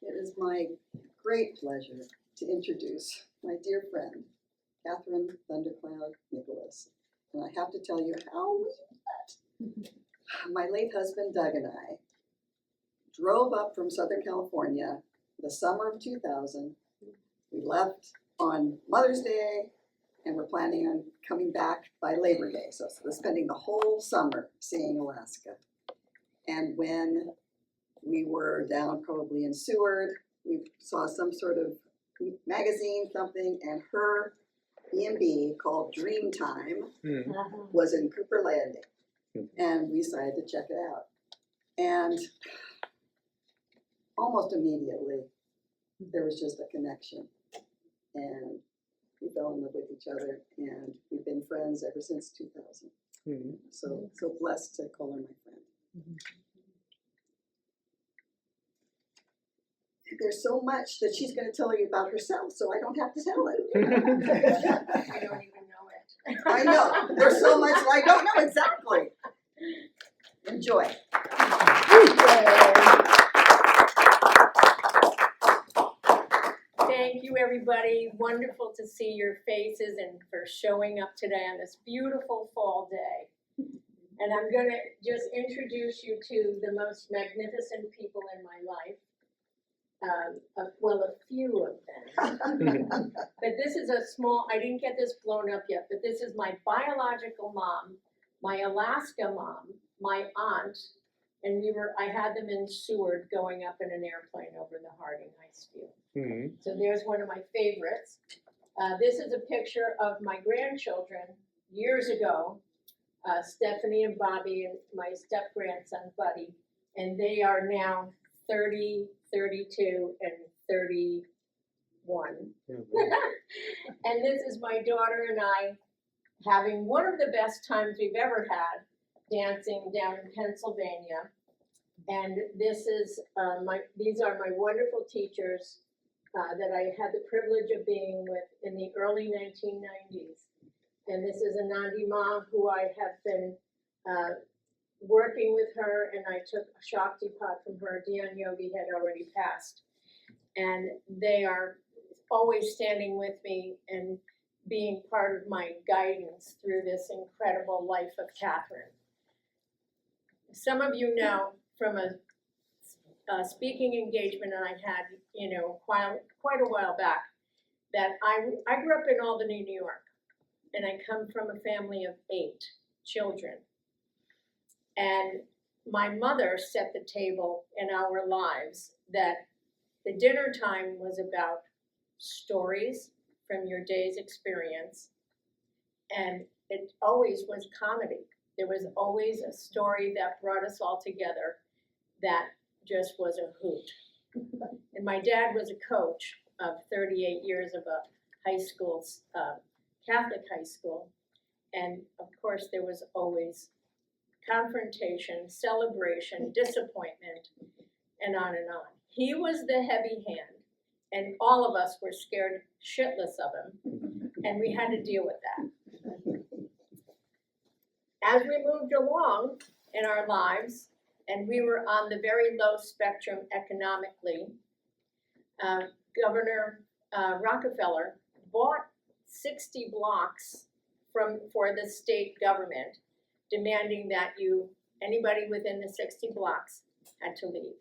It is my great pleasure to introduce my dear friend, Catherine Thundercloud Nicholas. And I have to tell you how we met. My late husband, Doug, and I drove up from Southern California the summer of 2000. We left on Mother's Day and we're planning on coming back by Labor Day. So we're spending the whole summer seeing Alaska. And when we were down probably in Seward, we saw some sort of magazine, something, and her B&B called Dreamtime was in Cooper Landing. And we decided to check it out. And almost immediately, there was just a connection. And we fell in love with each other, and we've been friends ever since 2000. So blessed to call her my friend. There's so much that she's going to tell you about herself, so I don't have to tell it. I don't even know it. I know. There's so much that I don't know exactly. Enjoy. Thank you, everybody. Wonderful to see your faces and for showing up today on this beautiful fall day. And I'm going to just introduce you to the most magnificent people in my life. Well, a few of them. But this is a small, I didn't get this blown up yet, but this is my biological mom, my Alaska mom, my aunt, and I had them in Seward going up in an airplane over the Harding Ice Field. So there's one of my favorites. This is a picture of my grandchildren years ago, Stephanie and Bobby and my step-grandson, Buddy, and they are now 30, 32, and 31. And this is my daughter and I having one of the best times we've ever had dancing down in Pennsylvania. And this is these are my wonderful teachers that I had the privilege of being with in the early 1990s. And this is Anandi Ma, who I have been working with her, and I took a Shakti pot from her. Dion Yogi had already passed. And they are always standing with me and being part of my guidance through this incredible life of Catherine. Some of you know from a speaking engagement that I had, quite a while back, that I grew up in Albany, New York, and I come from a family of 8 children. And my mother set the table in our lives that the dinner time was about stories from your day's experience, and it always was comedy. There was always a story that brought us all together that just was a hoot. And my dad was a coach of 38 years of a high school, Catholic high school, and of course there was always confrontation, celebration, disappointment, and on and on. He was the heavy hand, and all of us were scared shitless of him, and we had to deal with that. As we moved along in our lives, and we were on the very low spectrum economically, Governor Rockefeller bought 60 blocks for the state government, demanding that anybody within the 60 blocks had to leave.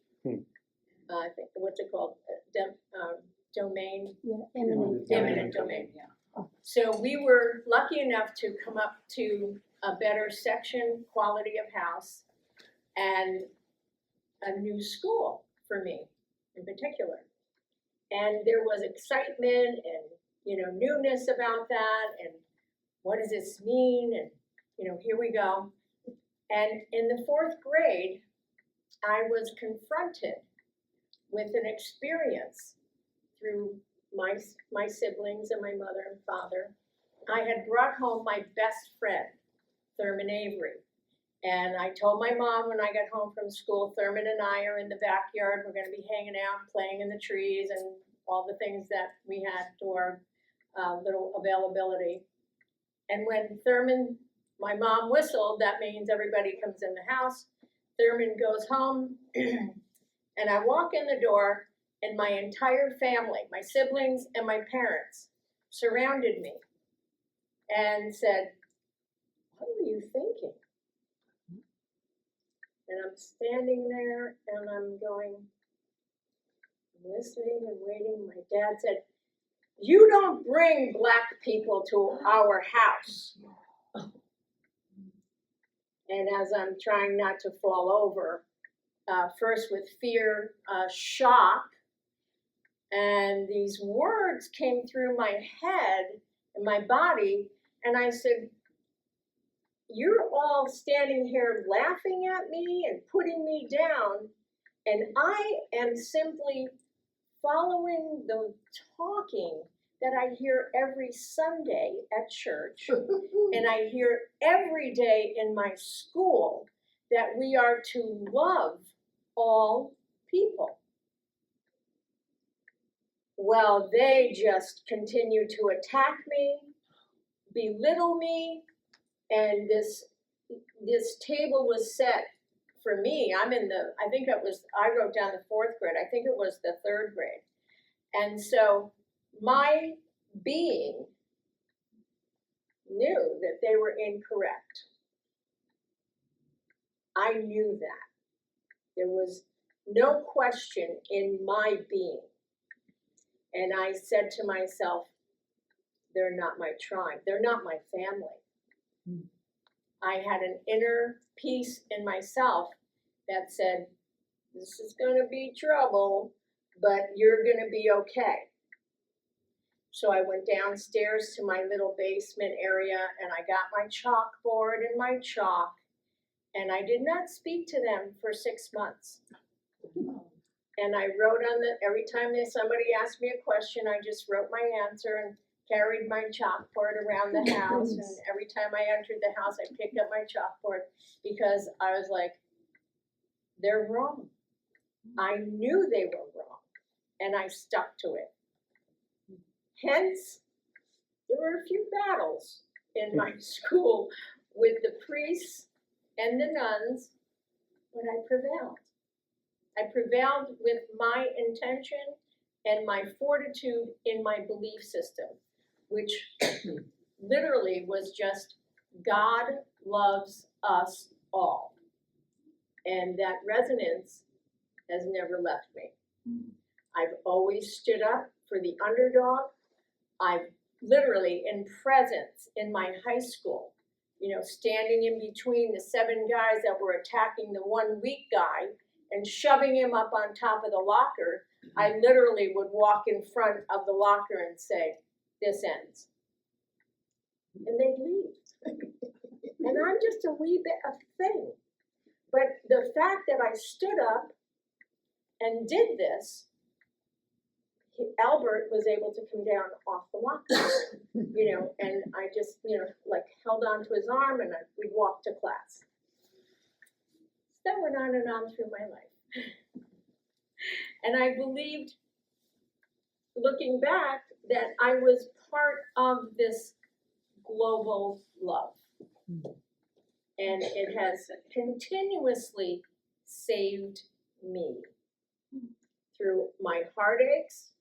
I think, what's it called? Domain? Yeah, Eminent domain. Yeah. So we were lucky enough to come up to a better section, quality of house, and a new school for me in particular. And there was excitement and, newness about that, and what does this mean? And, here we go. And in the 4th grade, I was confronted with an experience through my siblings and my mother and father. I had brought home my best friend, Thurman Avery. And I told my mom when I got home from school, Thurman and I are in the backyard. We're going to be hanging out, playing in the trees, and all the things that we had to our little availability. And when Thurman, my mom whistled, that means everybody comes in the house. Thurman goes home, and I walk in the door, and my entire family, my siblings and my parents, surrounded me and said, "What were you thinking?" And I'm standing there and I'm going, listening and waiting. My dad said, "You don't bring black people to our house." And as I'm trying not to fall over, first with fear, shock, and these words came through my head and my body, and I said, "You're all standing here laughing at me and putting me down, and I am simply following the talking that I hear every Sunday at church, and I hear every day in my school that we are to love all people." Well, they just continue to attack me, belittle me, and this table was set for me. I wrote down the 4th grade. I think it was the 3rd grade. And so my being knew that they were incorrect. I knew that. There was no question in my being. And I said to myself, they're not my tribe. They're not my family. I had an inner peace in myself that said, this is going to be trouble, but you're going to be okay. So I went downstairs to my little basement area and I got my chalkboard and my chalk, and I did not speak to them for 6 months. And I wrote every time somebody asked me a question, I just wrote my answer and carried my chalkboard around the house. And every time I entered the house, I picked up my chalkboard because I was like, they're wrong. I knew they were wrong, and I stuck to it. Hence, there were a few battles in my school with the priests and the nuns, but I prevailed. I prevailed with my intention and my fortitude in my belief system, which literally was just, God loves us all. And that resonance has never left me. I've always stood up for the underdog. I've literally, in presence in my high school, standing in between the 7 guys that were attacking the 1 weak guy and shoving him up on top of the locker, I literally would walk in front of the locker and say, "This ends." And they'd leave. And I'm just a wee bit of thing. But the fact that I stood up and did this, Albert was able to come down off the locker, and I just, held on to his arm and we'd walk to class. That went on and on through my life. And I believed, looking back, that I was part of this global love. And it has continuously saved me through my heartaches,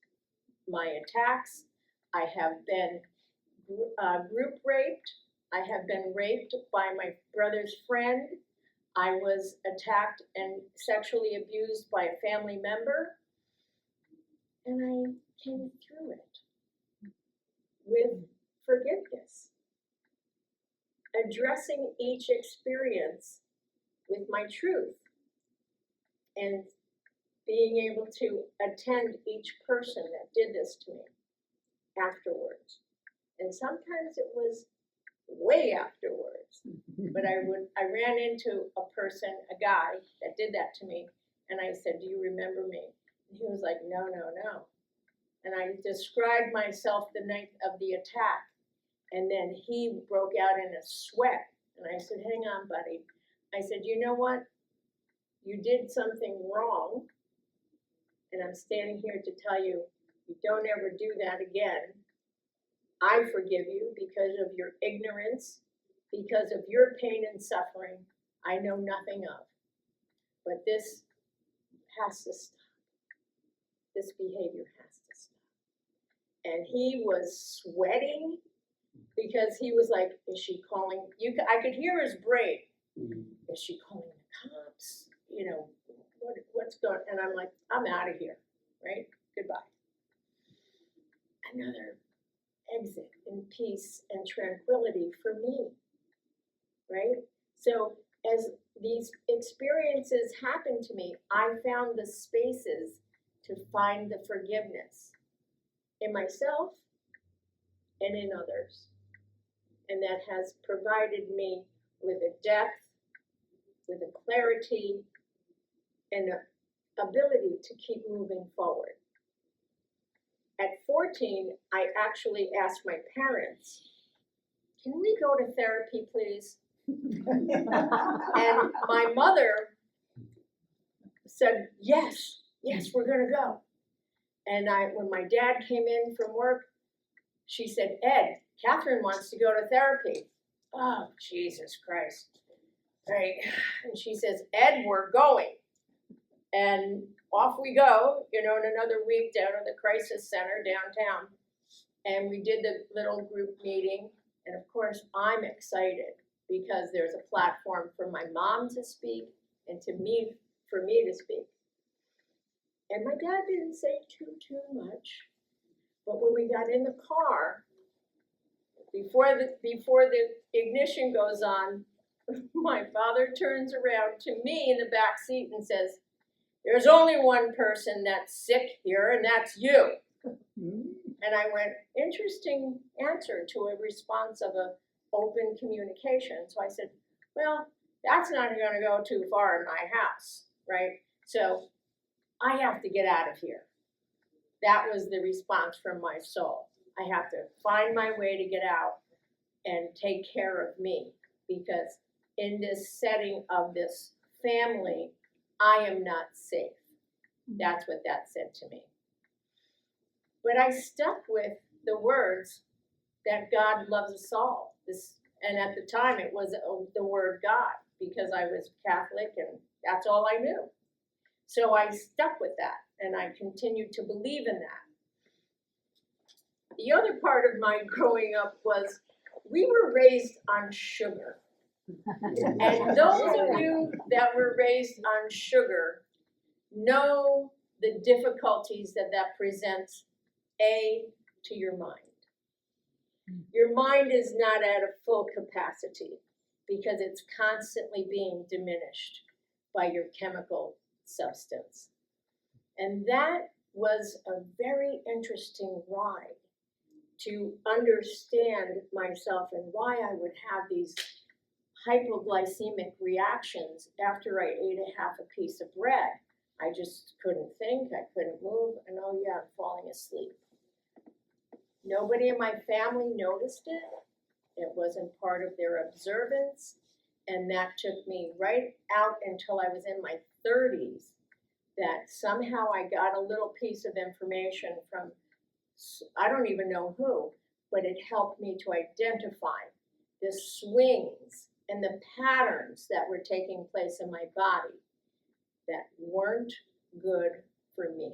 my attacks. I have been group raped. I have been raped by my brother's friend. I was attacked and sexually abused by a family member. And I came through it with forgiveness, addressing each experience with my truth, and being able to attend each person that did this to me afterwards. And sometimes it was way afterwards. But I ran into a person, a guy that did that to me, and I said, "Do you remember me?" And he was like, "No, no, no." And I described myself the night of the attack, and then he broke out in a sweat. And I said, "Hang on, buddy." I said, "You know what? You did something wrong, and I'm standing here to tell you, you don't ever do that again. I forgive you because of your ignorance, because of your pain and suffering I know nothing of. But this has to stop." this behavior has to stop. And he was sweating because he was like, is she calling, I could hear his brain. Is she calling the cops? You know, what's going, and I'm like, I'm out of here, right? Goodbye. Another exit in peace and tranquility for me, right? So as these experiences happened to me, I found the spaces to find the forgiveness in myself and in others. And that has provided me with a depth, with a clarity, and an ability to keep moving forward. At 14, I actually asked my parents, can we go to therapy, please? And my mother said, yes, we're gonna go. And when my dad came in from work, she said, Ed, Catherine wants to go to therapy. Oh, Jesus Christ. Right? And she says, Ed, we're going. And off we go, you know, in another week down to the crisis center downtown. And we did the little group meeting. And of course, I'm excited because there's a platform for my mom to speak and for me to speak. And my dad didn't say too much. But when we got in the car, before the ignition goes on, my father turns around to me in the back seat and says, there's only one person that's sick here, and that's you. And I went, interesting answer to a response of an open communication. So I said, well, that's not going to go too far in my house, right? So I have to get out of here. That was the response from my soul. I have to find my way to get out and take care of me, because in this setting of this family, I am not safe. That's what that said to me. But I stuck with the words that God loves us all. And at the time, it was the word God, because I was Catholic and that's all I knew. So I stuck with that, and I continued to believe in that. The other part of my growing up was we were raised on sugar. And those of you that were raised on sugar know the difficulties that presents, to your mind. Your mind is not at a full capacity because it's constantly being diminished by your chemical substance. And that was a very interesting ride to understand myself and why I would have these hypoglycemic reactions after I ate a half a piece of bread. I just couldn't think, I couldn't move, and oh yeah, I'm falling asleep. Nobody in my family noticed it. It wasn't part of their observance, and that took me right out until I was in my 30s, that somehow I got a little piece of information from, I don't even know who, but it helped me to identify the swings and the patterns that were taking place in my body that weren't good for me.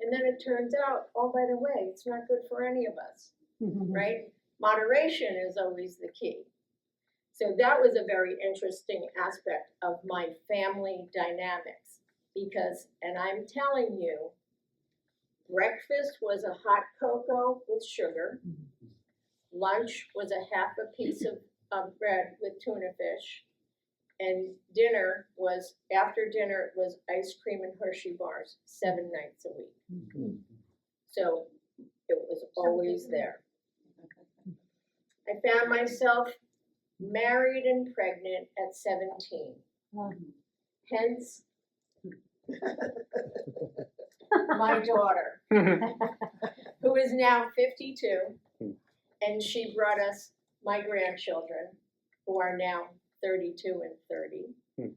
And then it turns out, oh, by the way, it's not good for any of us, right? Moderation is always the key. So that was a very interesting aspect of my family dynamics because, and I'm telling you, breakfast was a hot cocoa with sugar. Lunch was a half a piece of bread with tuna fish. And dinner was, after dinner, it was ice cream and Hershey bars 7 nights a week. So it was always there. I found myself married and pregnant at 17. Hence, my daughter, who is now 52, and she brought us my grandchildren, who are now 32 and 30,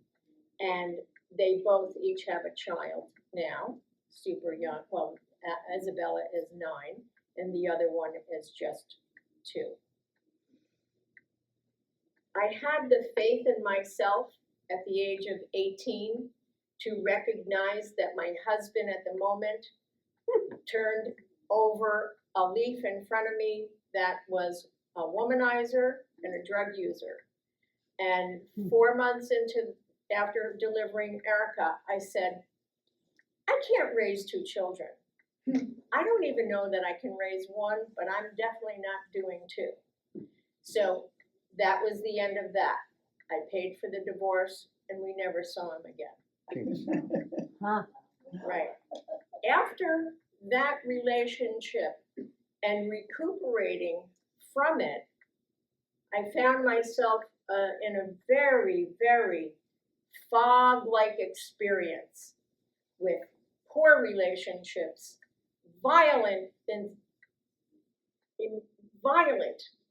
and they both each have a child now, super young. Well, Isabella is 9, and the other one is just 2. I had the faith in myself at the age of 18 to recognize that my husband at the moment turned over a leaf in front of me that was a womanizer and a drug user. And 4 months after delivering Erica, I said, I can't raise 2 children. I don't even know that I can raise 1, but I'm definitely not doing 2. So that was the end of that. I paid for the divorce and we never saw him again. Huh. Right. After that relationship and recuperating from it, I found myself in a very, very fog-like experience with poor relationships, violent,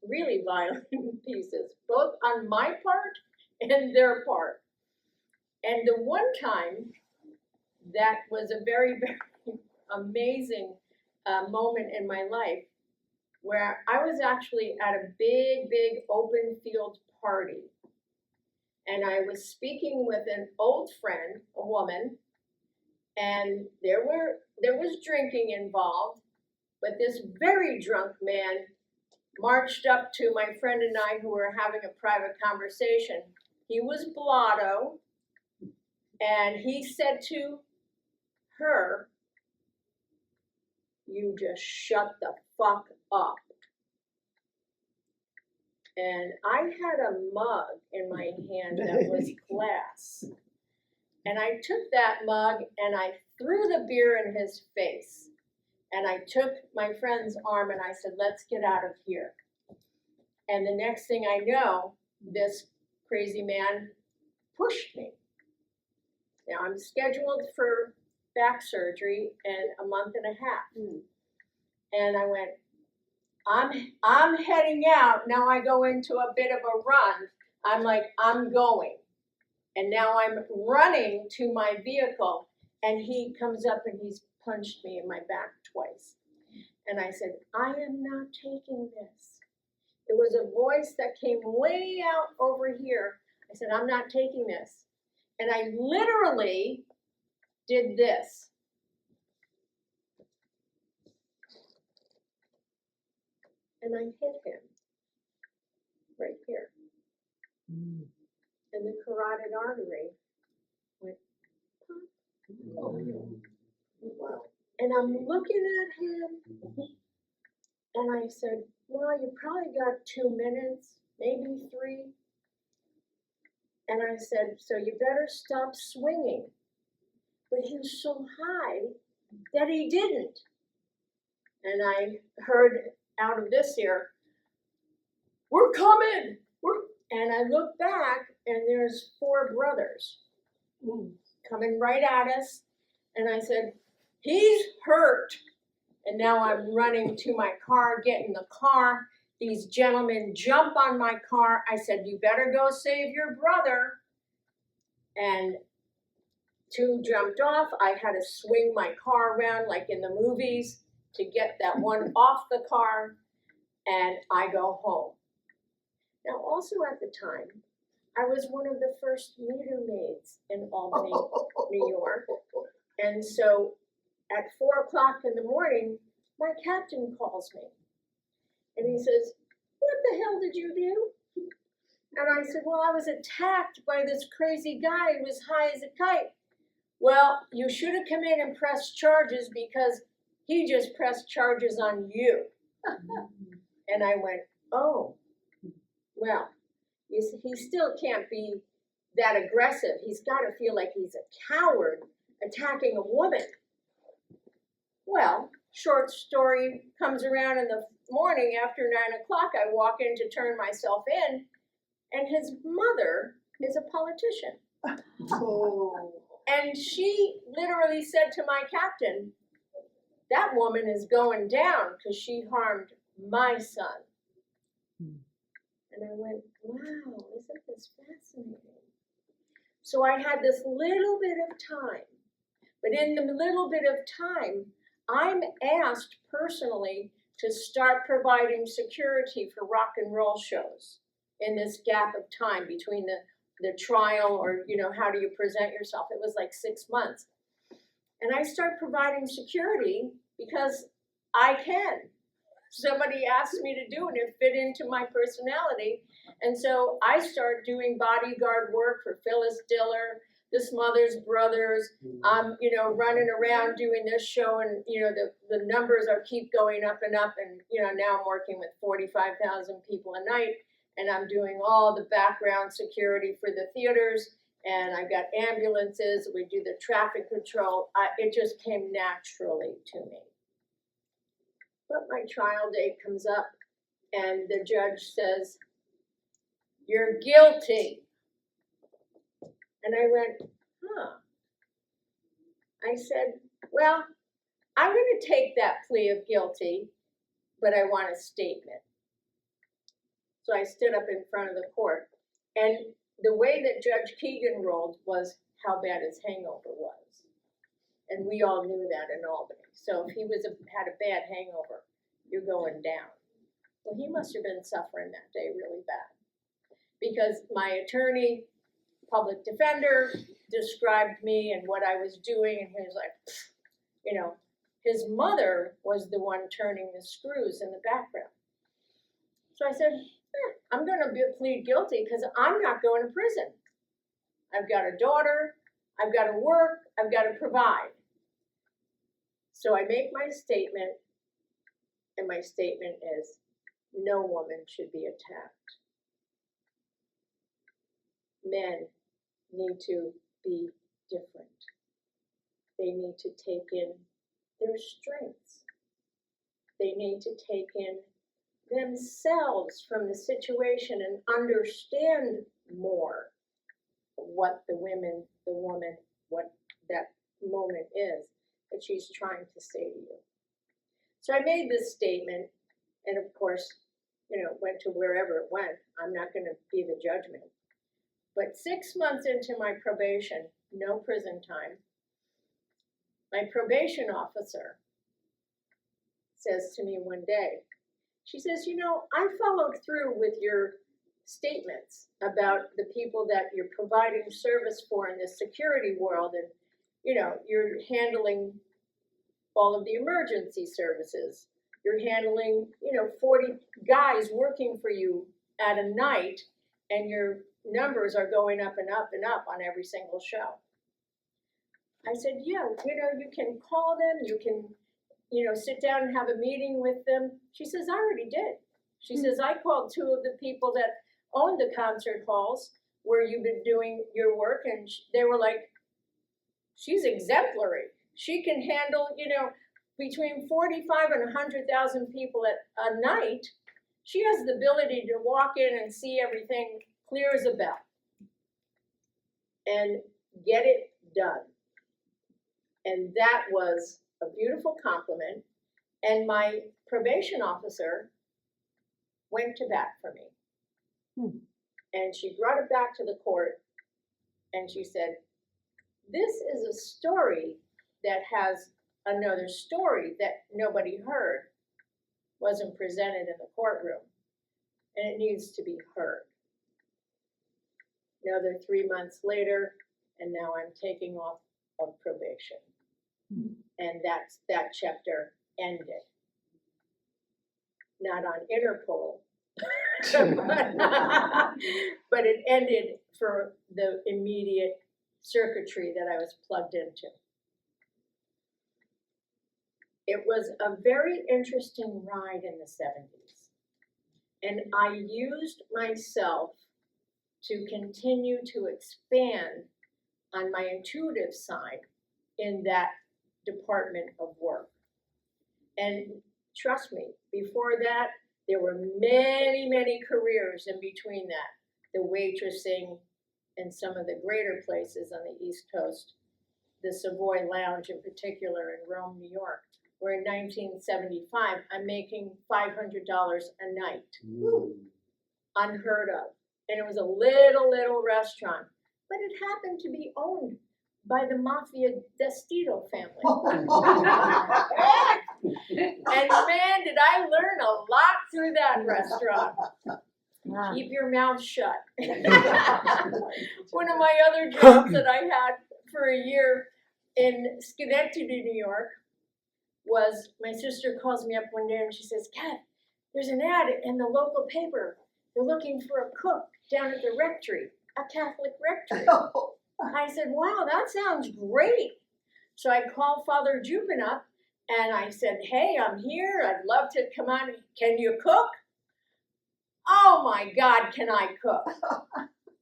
really violent pieces, both on my part and their part. And the one time that was a very, very amazing moment in my life where I was actually at a big, big open field party. And I was speaking with an old friend, a woman, and there was drinking involved, but this very drunk man marched up to my friend and I who were having a private conversation. He was blotto, and he said to her, "You just shut the fuck up." And I had a mug in my hand that was glass. And I took that mug and I threw the beer in his face. And I took my friend's arm and I said, let's get out of here. And the next thing I know, this crazy man pushed me. Now I'm scheduled for back surgery in a month and a half. And I went, I'm heading out. Now I go into a bit of a run. I'm like, I'm going. And now I'm running to my vehicle, and he comes up and he's punched me in my back twice. And I said, I am not taking this. It was a voice that came way out over here. I said, I'm not taking this. And I literally did this. And I hit him right here. And the carotid artery went pop. Wow. And I'm looking at him, and I said, well, you probably got 2 minutes, maybe 3. And I said, so you better stop swinging. But he was so high that he didn't. And I heard out of this ear, we're coming. And I look back, and there's 4 brothers coming right at us. And I said, he's hurt. And now I'm running to my car, get in the car. These gentlemen jump on my car. I said, you better go save your brother. And 2 jumped off. I had to swing my car around like in the movies to get that one off the car. And I go home. Now, also at the time, I was one of the first meter maids in Albany, New York. And so at 4 o'clock in the morning, my captain calls me. And he says, what the hell did you do? And I said, well, I was attacked by this crazy guy who was high as a kite. Well, you should have come in and pressed charges because he just pressed charges on you. And I went, oh, well, he still can't be that aggressive. He's got to feel like he's a coward attacking a woman. Well, short story comes around in the morning after 9 o'clock. I walk in to turn myself in, and his mother is a politician. Oh. And she literally said to my captain, that woman is going down because she harmed my son. And I went, wow, isn't this fascinating? So I had this little bit of time. But in the little bit of time, I'm asked personally to start providing security for rock and roll shows in this gap of time between the the trial, or, you know, how do you present yourself? It was like 6 months. And I start providing security because I can. Somebody asked me to do it, it fit into my personality. And so I start doing bodyguard work for Phyllis Diller, the Smothers Brothers. I'm, you know, running around doing this show, and, you know, the numbers keep going up and up. And, you know, now I'm working with 45,000 people a night, and I'm doing all the background security for the theaters. And I've got ambulances, we do the traffic control. It just came naturally to me. But my trial date comes up, and the judge says, "You're guilty." And I went, huh. I said, well, I'm going to take that plea of guilty, but I want a statement. So I stood up in front of the court, and the way that Judge Keegan rolled was how bad his hangover was. And we all knew that in Albany. So if he had a bad hangover, you're going down. Well, he must have been suffering that day really bad, because my attorney, public defender, described me and what I was doing, and he was like, you know, his mother was the one turning the screws in the background. So I said, I'm going to plead guilty because I'm not going to prison. I've got a daughter, I've got to work, I've got to provide. So I make my statement, and my statement is, no woman should be attacked. Men need to be different. They need to take in their strengths. They need to take in themselves from the situation and understand more what the woman, what that moment is that she's trying to say to you. So I made this statement, and of course, you know, went to wherever it went. I'm not going to be the judgment. But 6 months into my probation, no prison time, my probation officer says to me one day, she says, you know, I followed through with your statements about the people that you're providing service for in the security world, and, you know, you're handling all of the emergency services. You're handling, you know, 40 guys working for you at a night, and your numbers are going up and up and up on every single show. I said, yeah, you know, you can call them, you can, you know, sit down and have a meeting with them. She says, I already did. She says, I called 2 of the people that own the concert halls where you've been doing your work, and they were like, she's exemplary. She can handle, you know, between 45 and 100,000 people at a night. She has the ability to walk in and see everything clear as a bell and get it done. And that was a beautiful compliment. And my probation officer went to bat for me. And she brought it back to the court, and she said, this is a story that has another story that nobody heard, wasn't presented in the courtroom, and it needs to be heard. Another 3 months later, and now I'm taking off of probation. And that chapter ended. Not on Interpol, but it ended for the immediate circuitry that I was plugged into. It was a very interesting ride in the 70s. And I used myself to continue to expand on my intuitive side in that department of work. And trust me, before that, there were many, many careers in between that. The waitressing in some of the greater places on the East Coast, the Savoy Lounge in particular in Rome, New York, where in 1975, I'm making $500 a night. Woo. Unheard of. And it was a little restaurant, but it happened to be owned by the Mafia Destito family. And man, did I learn a lot through that restaurant. Keep your mouth shut. One of my other jobs that I had for a year in Schenectady, New York, was my sister calls me up one day and she says, Kat, there's an ad in the local paper. They're looking for a cook down at the rectory, a Catholic rectory. I said, wow, that sounds great. So I called Father Jupin up and I said, hey, I'm here. I'd love to come on. Can you cook? Oh my God, can I cook?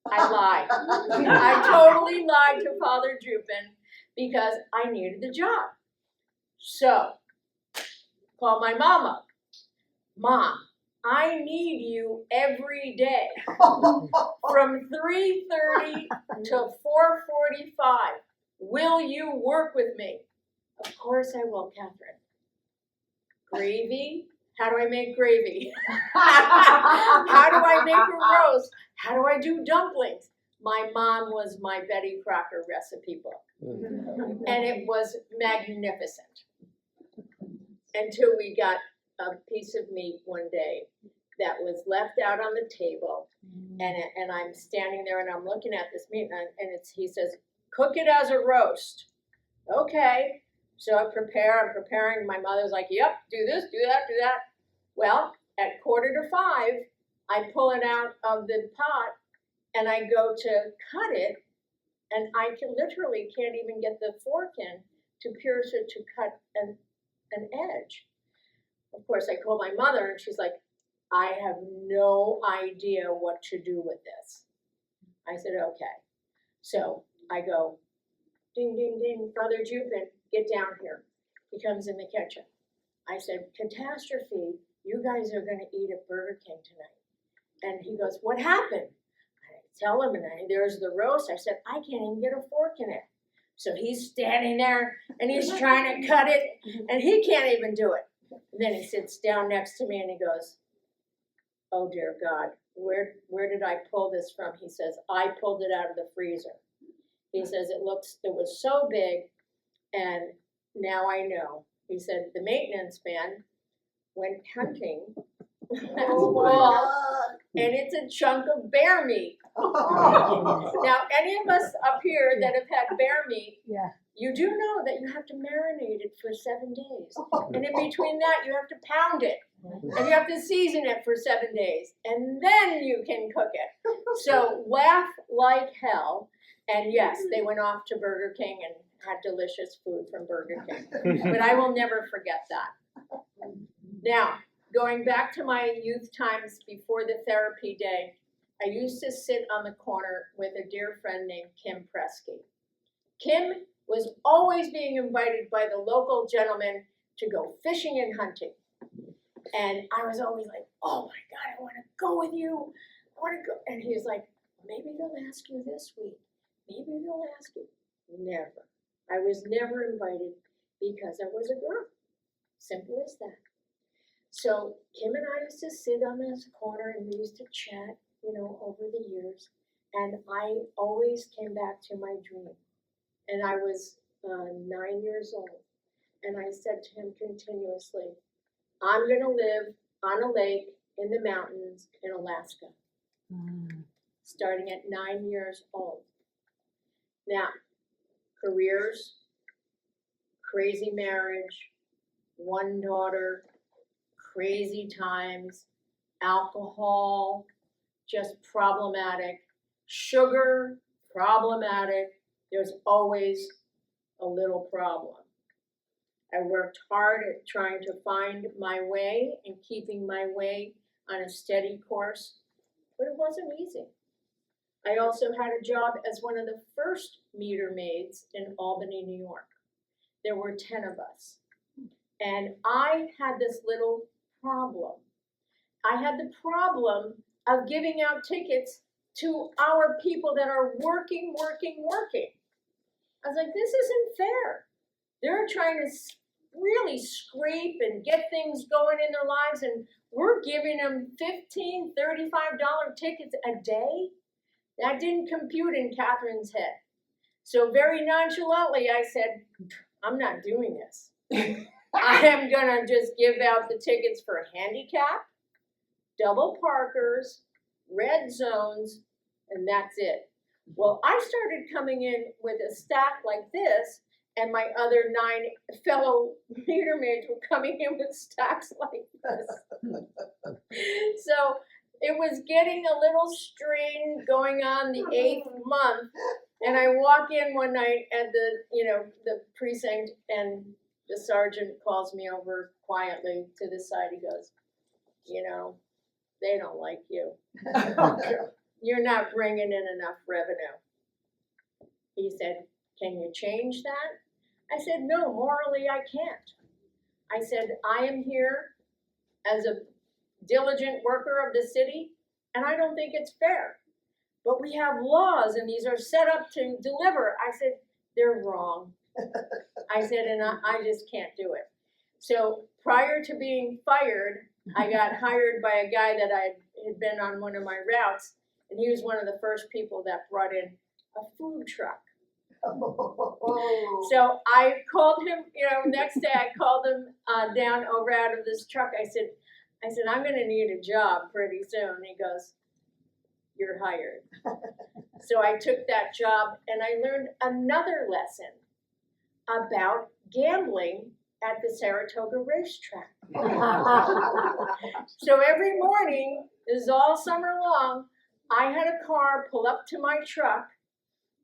I lied. I totally lied to Father Jupin because I needed the job. So, call my mom up. Mom, I need you every day from 3:30 to 4:45. Will you work with me? Of course I will, Catherine. Gravy? How do I make gravy? How do I make a roast? How do I do dumplings? My mom was my Betty Crocker recipe book. And it was magnificent. Until we got a piece of meat one day that was left out on the table. And I'm standing there and I'm looking at this meat and he says, cook it as a roast. Okay. So I'm preparing. My mother's like, yep, do this, do that, do that. Well, at 4:45, I pull it out of the pot and I go to cut it, and I literally can't even get the fork in to pierce it to cut an edge. Of course, I call my mother and she's like, I have no idea what to do with this. I said, okay. So I go, ding, ding, ding, Father Jupin, get down here. He comes in the kitchen. I said, catastrophe, you guys are going to eat at Burger King tonight. And he goes, what happened? I tell him, and there's the roast. I said, I can't even get a fork in it. So he's standing there, and he's trying to cut it, and he can't even do it. And then he sits down next to me, and he goes, oh, dear God, where did I pull this from? He says, I pulled it out of the freezer. He says, it was so big, and now I know. He said, the maintenance man went hunting last fall, and it's a chunk of bear meat. Now, any of us up here that have had bear meat, you do know that you have to marinate it for 7 days. And in between that, you have to pound it. And you have to season it for 7 days. And then you can cook it. So laugh like hell. And yes, they went off to Burger King and had delicious food from Burger King. But I will never forget that. Now, going back to my youth times before the therapy day, I used to sit on the corner with a dear friend named Kim Presky. Kim was always being invited by the local gentleman to go fishing and hunting. And I was always like, oh my God, I want to go with you. I want to go. And he was like, maybe they'll ask you this week. Maybe they'll ask you. Never. I was never invited because I was a girl. Simple as that. So Kim and I used to sit on this corner and we used to chat, over the years. And I always came back to my dream. And I was 9 years old. And I said to him continuously, I'm going to live on a lake in the mountains in Alaska. Starting at 9 years old. Now, careers, crazy marriage, 1 daughter, crazy times, alcohol, just problematic, sugar, problematic. There's always a little problem. I worked hard at trying to find my way and keeping my way on a steady course, but it wasn't easy. I also had a job as one of the first meter maids in Albany, New York. There were 10 of us. And I had this little problem. I had the problem of giving out tickets to our people that are working. I was like, this isn't fair. They're trying to really scrape and get things going in their lives, and we're giving them $15, $35 tickets a day? That didn't compute in Catherine's head. So very nonchalantly, I said, I'm not doing this. I am going to just give out the tickets for handicap, double parkers, red zones, and that's it. Well, I started coming in with a stack like this, and my other 9 fellow leader maids were coming in with stacks like this. So it was getting a little strain going on the 8th month, and I walk in one night at the precinct, and the sergeant calls me over quietly to the side. He goes, they don't like you. You're not bringing in enough revenue. He said, can you change that? I said, no, morally I can't. I said, I am here as a diligent worker of the city, and I don't think it's fair. But we have laws, and these are set up to deliver. I said, they're wrong. I said, and I just can't do it. So prior to being fired, I got hired by a guy that I had been on one of my routes, and he was one of the first people that brought in a food truck. So I called him, next day I called him down over out of this truck. I said, I'm going to need a job pretty soon. He goes, you're hired. So I took that job, and I learned another lesson about gambling at the Saratoga racetrack. So every morning, this is all summer long, I had a car pull up to my truck,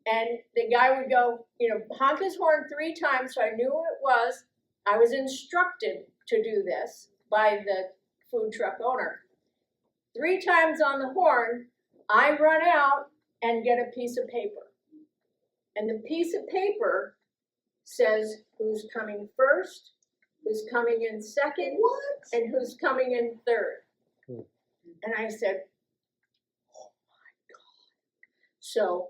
and the guy would go, honk his horn 3 times, so I knew who it was. I was instructed to do this by the food truck owner. 3 times on the horn, I run out and get a piece of paper. And the piece of paper says who's coming first, who's coming in second, and who's coming in third. And I said, oh my God. So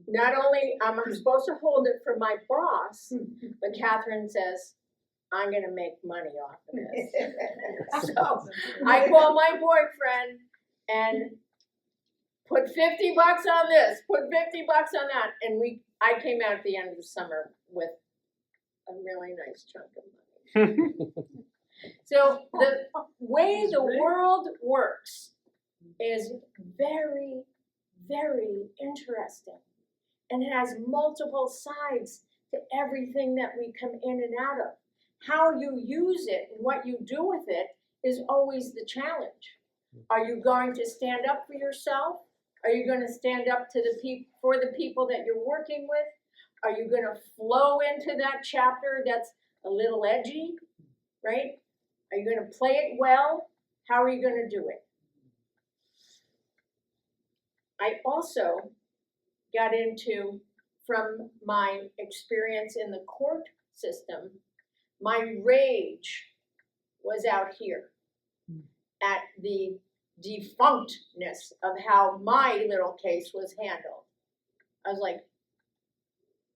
not only am I supposed to hold it for my boss, but Catherine says, I'm going to make money off of this. So I call my boyfriend and put $50 on this, put $50 on that. And I came out at the end of the summer with a really nice chunk of money. So the way the world works is very, very interesting. And it has multiple sides to everything that we come in and out of. How you use it and what you do with it is always the challenge. Are you going to stand up for yourself? Are you going to stand up to for the people that you're working with? Are you going to flow into that chapter that's a little edgy, right? Are you going to play it well? How are you going to do it? I also got into, from my experience in the court system, my rage was out here at the defunctness of how my little case was handled. I was like,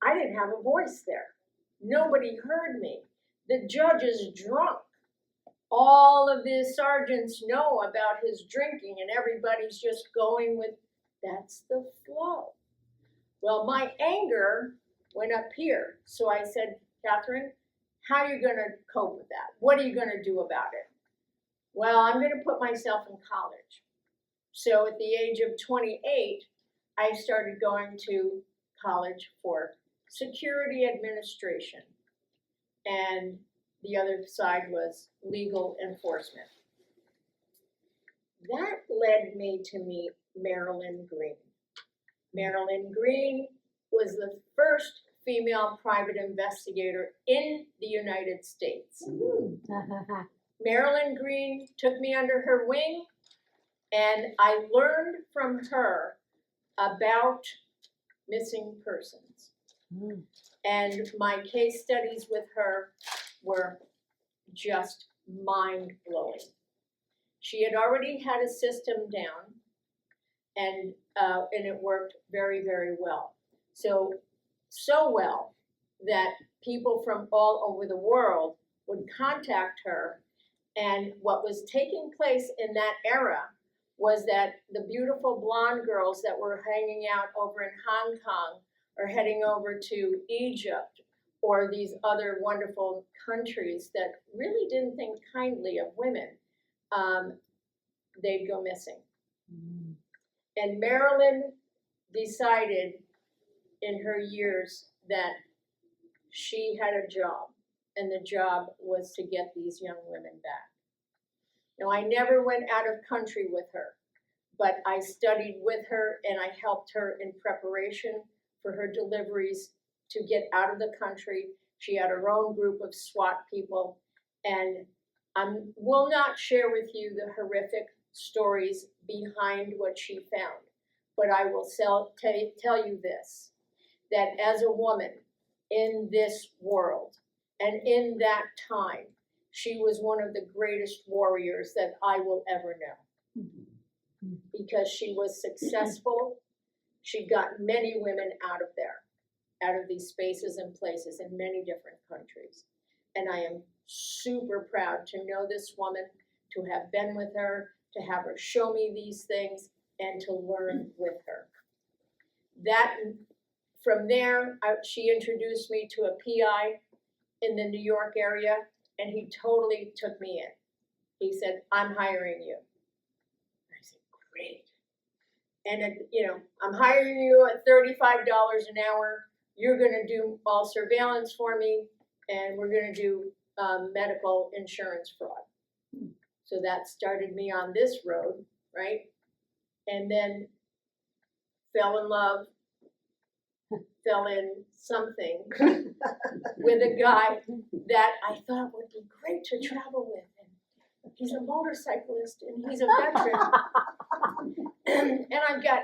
I didn't have a voice there. Nobody heard me. The judge is drunk. All of the sergeants know about his drinking, and everybody's just going with, that's the flow. Well, my anger went up here. So I said, Catherine, how are you going to cope with that? What are you going to do about it? Well, I'm going to put myself in college. So at the age of 28, I started going to college for security administration. And the other side was legal enforcement. That led me to meet Marilyn Green. Marilyn Green was the first female private investigator in the United States. Marilyn Green took me under her wing, and I learned from her about missing persons. And my case studies with her were just mind-blowing. She had already had a system down, and it worked very, very well. So well that people from all over the world would contact her. And what was taking place in that era was that the beautiful blonde girls that were hanging out over in Hong Kong or heading over to Egypt or these other wonderful countries that really didn't think kindly of women, they'd go missing. And Marilyn decided in her years that she had a job, and the job was to get these young women back. Now, I never went out of country with her, but I studied with her and I helped her in preparation for her deliveries to get out of the country. She had her own group of SWAT people, and I will not share with you the horrific stories behind what she found, but I will tell you this, that as a woman in this world and in that time, she was one of the greatest warriors that I will ever know. Because she was successful, she got many women out of there, out of these spaces and places in many different countries. And I am super proud to know this woman, to have been with her, to have her show me these things, and to learn with her. That, from there, she introduced me to a PI in the New York area, and he totally took me in. He said, "I'm hiring you." I said, "Great." And, I'm hiring you at $35 an hour. You're going to do all surveillance for me, and we're going to do medical insurance fraud. So that started me on this road, right? And then fell in love, fell in something with a guy that I thought would be great to travel with. And he's a motorcyclist and he's a veteran. And I've got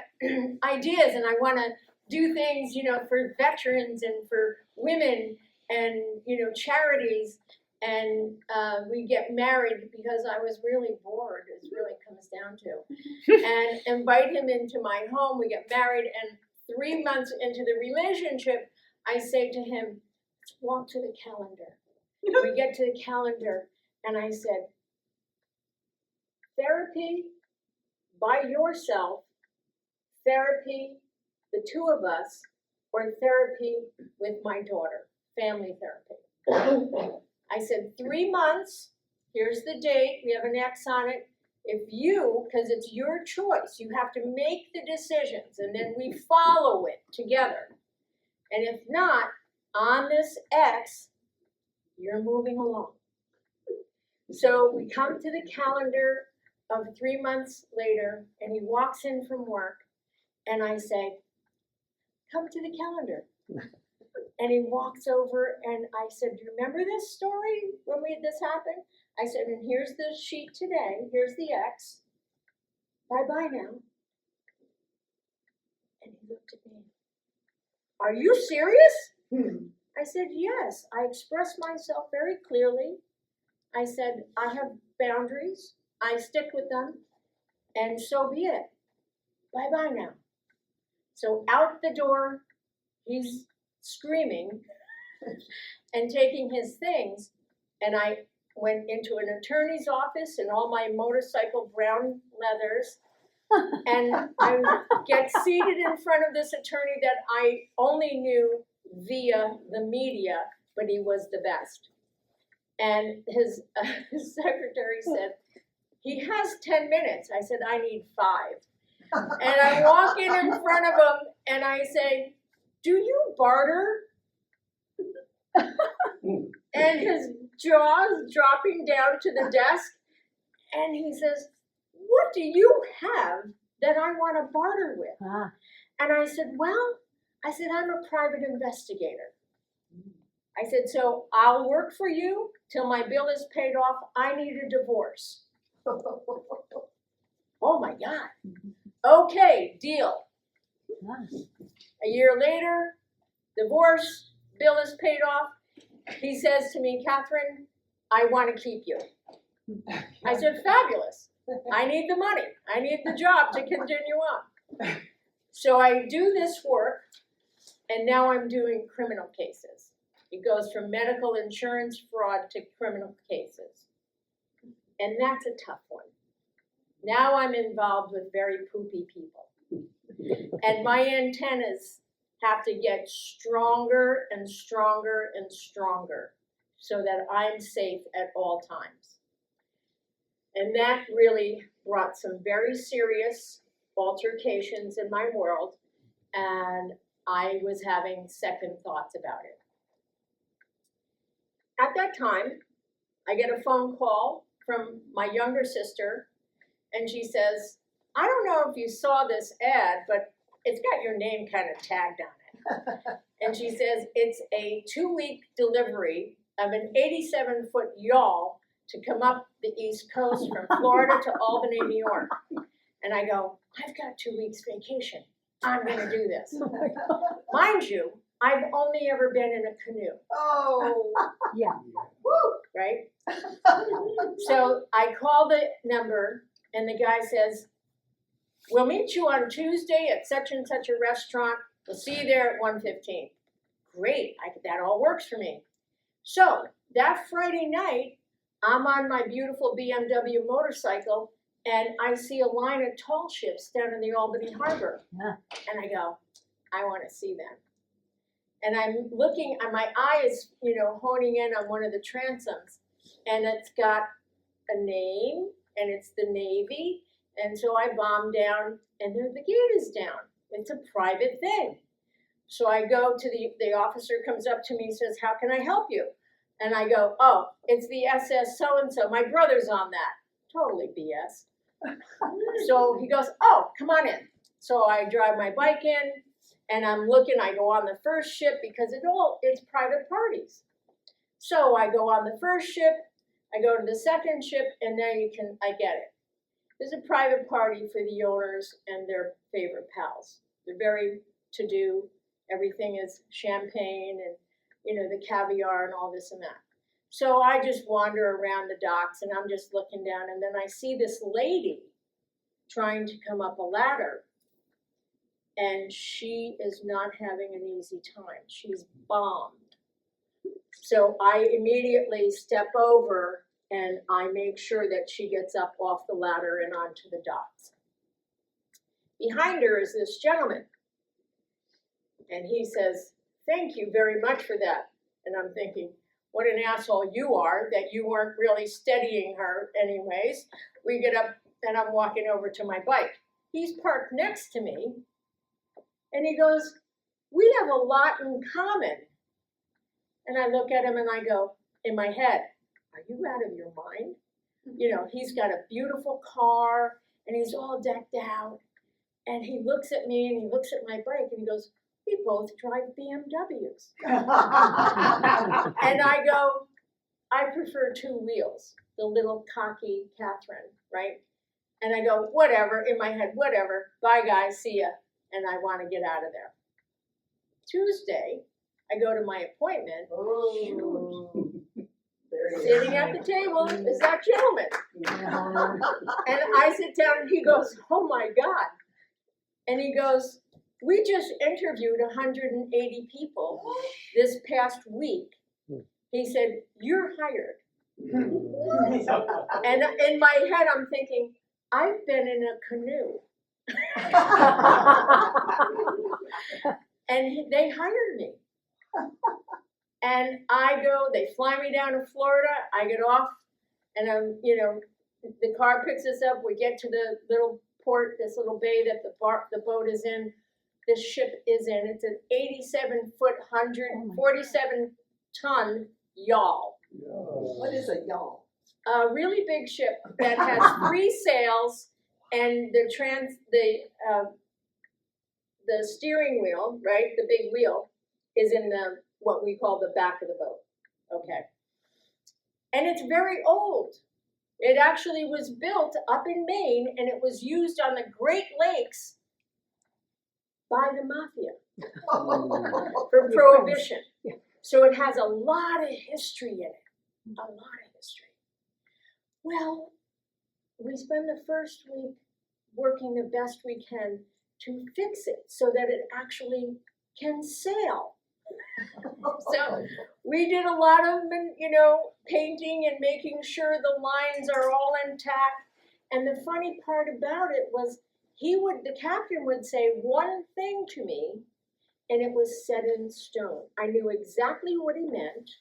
ideas, and I want to do things, for veterans and for women and, charities. And we get married because I was really bored, it really comes down to. And invite him into my home. We get married, and 3 months into the relationship, I say to him, "Let's walk to the calendar." We get to the calendar, and I said, "Therapy by yourself, therapy, the two of us, or therapy with my daughter, family therapy." I said, 3 months, here's the date, we have an X on it. If you, because it's your choice, you have to make the decisions, and then we follow it together. And if not, on this X, you're moving along. So we come to the calendar of 3 months later, and he walks in from work, and I say, "Come to the calendar." And he walks over, and I said, "Do you remember this story when this happened?" I said, "And here's the sheet today. Here's the X. Bye-bye now." And he looked at me. "Are you serious?" I said, "Yes. I expressed myself very clearly. I said, I have boundaries. I stick with them. And so be it. Bye-bye now." So out the door, he's screaming and taking his things, and I went into an attorney's office in all my motorcycle brown leathers, and I get seated in front of this attorney that I only knew via the media, but he was the best. And his secretary said, "He has 10 minutes. I said, "I need 5. And I walk in front of him, and I say, "Do you barter?" And his jaw's dropping down to the desk, and he says, "What do you have that I want to barter with?" And I said, "I'm a private investigator." I said, "So I'll work for you till my bill is paid off. I need a divorce." Oh my God. Okay, deal. A year later, divorce, bill is paid off. He says to me, "Catherine, I want to keep you." I said, "Fabulous. I need the money. I need the job to continue on." So I do this work, and now I'm doing criminal cases. It goes from medical insurance fraud to criminal cases. And that's a tough one. Now I'm involved with very poopy people. And my antennas have to get stronger and stronger and stronger so that I'm safe at all times. And that really brought some very serious altercations in my world, and I was having second thoughts about it. At that time, I get a phone call from my younger sister, and she says, I don't know if you saw this ad, but it's got your name kind of tagged on it. And she says, it's a 2-week delivery of an 87-foot yawl to come up the East Coast from Florida to Albany, New York. And I go, I've got 2 weeks vacation. I'm going to do this. Mind you, I've only ever been in a canoe. Oh. Yeah. Woo. Right? So I call the number, and the guy says, we'll meet you on Tuesday at such and such a restaurant. We'll see you there at 1:15. Great, that all works for me. So that Friday night, I'm on my beautiful BMW motorcycle, and I see a line of tall ships down in the Albany Harbor. Yeah. And I go, I want to see them. And I'm looking, and my eye is, honing in on one of the transoms, and it's got a name, and it's the Navy, and so I bomb down, and the gate is down. It's a private thing. So I go to the officer comes up to me and says, how can I help you? And I go, oh, it's the SS so-and-so. My brother's on that. Totally BS. So he goes, oh, come on in. So I drive my bike in, and I'm looking. I go on the first ship because it's private parties. So I go on the first ship, I go to the second ship, and there I get it. There's a private party for the owners and their favorite pals. They're very to-do. Everything is champagne and, the caviar and all this and that. So I just wander around the docks, and I'm just looking down, and then I see this lady trying to come up a ladder, and she is not having an easy time. She's bombed. So I immediately step over, and I make sure that she gets up off the ladder and onto the docks. Behind her is this gentleman, and he says, thank you very much for that. And I'm thinking, what an asshole you are that you weren't really steadying her anyways. We get up, and I'm walking over to my bike. He's parked next to me, and he goes, we have a lot in common. And I look at him, and I go, in my head, are you out of your mind? He's got a beautiful car, and he's all decked out. And he looks at me, and he looks at my bike, and he goes, we both drive BMWs. And I go, I prefer 2 wheels, the little cocky Catherine, right? And I go, whatever, in my head, whatever, bye guys, see ya. And I want to get out of there. Tuesday, I go to my appointment. Oh. Sitting at the table is that gentleman. And I sit down, and he goes, oh my God. And he goes, we just interviewed 180 people this past week. He said, you're hired. And in my head, I'm thinking, I've been in a canoe. And they hired me. And I go, they fly me down to Florida, I get off, and the car picks us up, we get to the little port, this little bay that the boat is in, this ship is in. It's an 87-foot, 147-ton yawl. What is a yawl? A really big ship that has 3 sails, and the steering wheel, right, the big wheel, is in what we call the back of the boat. Okay. And it's very old. It actually was built up in Maine, and it was used on the Great Lakes by the mafia for Prohibition. So it has a lot of history in it, a lot of history. Well, we spend the first week working the best we can to fix it so that it actually can sail. So we did a lot of, painting and making sure the lines are all intact. And the funny part about it was the captain would say one thing to me, and it was set in stone. I knew exactly what he meant.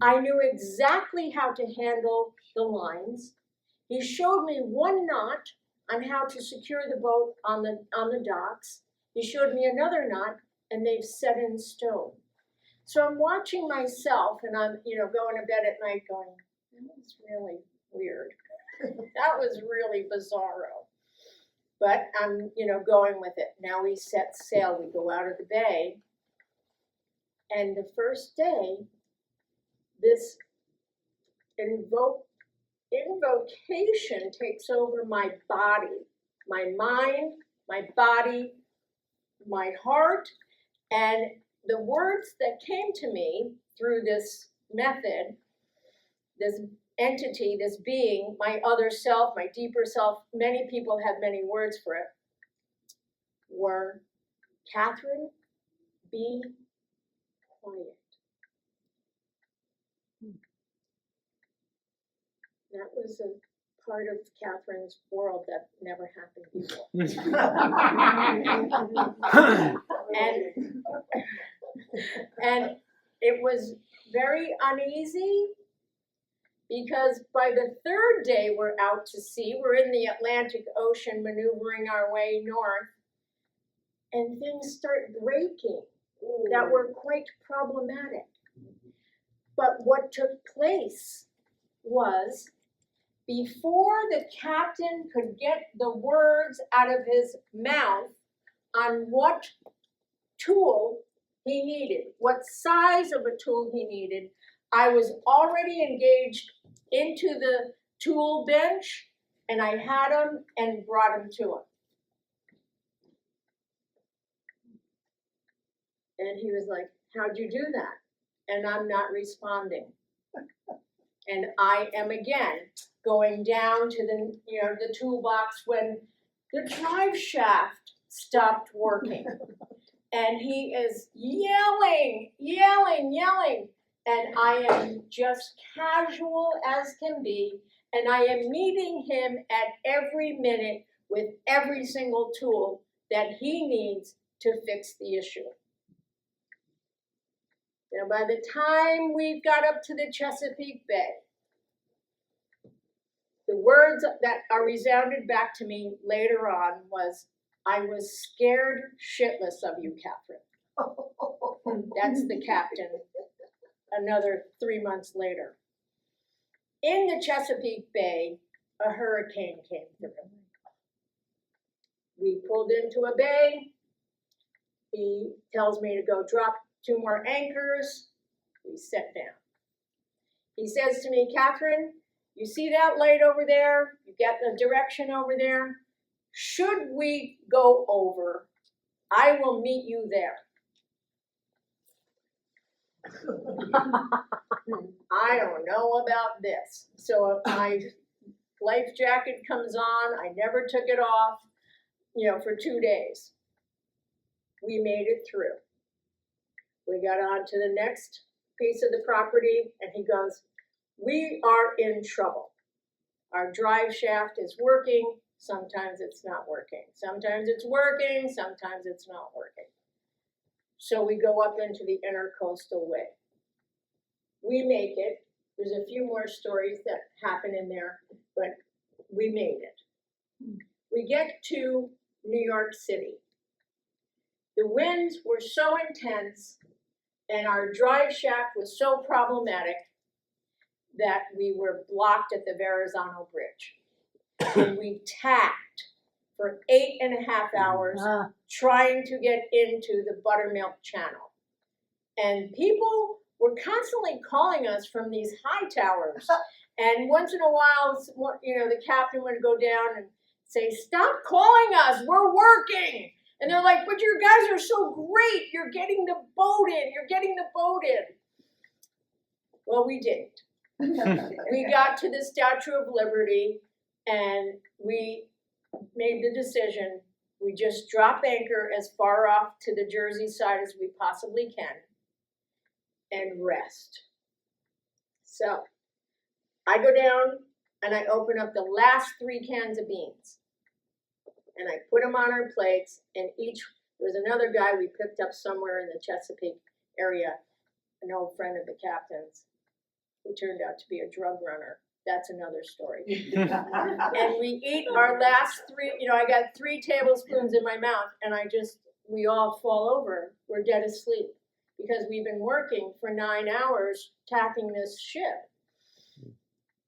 I knew exactly how to handle the lines. He showed me one knot on how to secure the boat on the docks. He showed me another knot, and they've set in stone. So I'm watching myself, and I'm, going to bed at night going, that was really weird. That was really bizarro. But I'm, going with it. Now we set sail. We go out of the bay. And the first day, this invocation takes over my body, my mind, my body, my heart, and the words that came to me through this method, this entity, this being, my other self, my deeper self, many people have many words for it, were, Catherine, be quiet. That was a part of Catherine's world that never happened before. and it was very uneasy because by the third day we're out to sea, we're in the Atlantic Ocean maneuvering our way north, and things start breaking that were quite problematic. But what took place was, before the captain could get the words out of his mouth on what tool he needed, what size of a tool he needed, I was already engaged into the tool bench, and I had him and brought him to him. And he was like, how'd you do that? And I'm not responding. And I am again going down to the toolbox when the drive shaft stopped working. And he is yelling, and I am just casual as can be, and I am meeting him at every minute with every single tool that he needs to fix the issue. Now, by the time we got up to the Chesapeake Bay, the words that are resounded back to me later on was, I was scared shitless of you, Catherine. That's the captain, another 3 months later. In the Chesapeake Bay, a hurricane came through. We pulled into a bay. He tells me to go drop 2 more anchors. We sit down. He says to me, Catherine, you see that light over there? You get the direction over there? Should we go over, I will meet you there. I don't know about this. So my life jacket comes on. I never took it off, for 2 days. We made it through. We got on to the next piece of the property, and he goes, we are in trouble. Our drive shaft is working. Sometimes it's not working. Sometimes it's working. Sometimes it's not working. So we go up into the intercoastal way. We make it. There's a few more stories that happen in there, but we made it. We get to New York City. The winds were so intense and our drive shaft was so problematic that we were blocked at the Verrazano Bridge. And we tacked for 8.5 hours trying to get into the Buttermilk Channel. And people were constantly calling us from these high towers. And once in a while, the captain would go down and say, stop calling us, we're working. And they're like, but you guys are so great, you're getting the boat in. Well, we didn't. We got to the Statue of Liberty, and we made the decision, we just drop anchor as far off to the Jersey side as we possibly can and rest. So I go down and I open up the last 3 cans of beans and I put them on our plates, and there was another guy we picked up somewhere in the Chesapeake area, an old friend of the captain's, who turned out to be a drug runner That's another story. And we eat our last 3, I got 3 tablespoons in my mouth, and we all fall over. We're dead asleep because we've been working for 9 hours tacking this ship.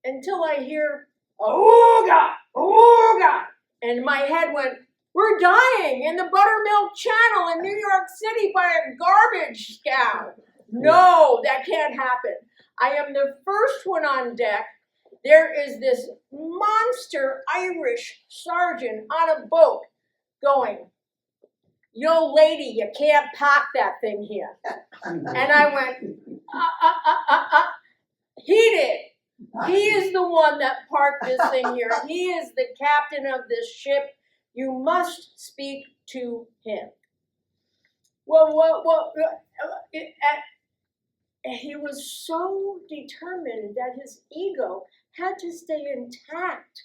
Until I hear, "Ooga, ooga," and my head went, "We're dying in the Buttermilk Channel in New York City by a garbage scow." No, that can't happen. I am the first one on deck. There is this monster Irish sergeant on a boat going, "Yo, lady, you can't park that thing here." And I went, He did. He is the one that parked this thing here. He is the captain of this ship. You must speak to him. He was so determined that his ego had to stay intact.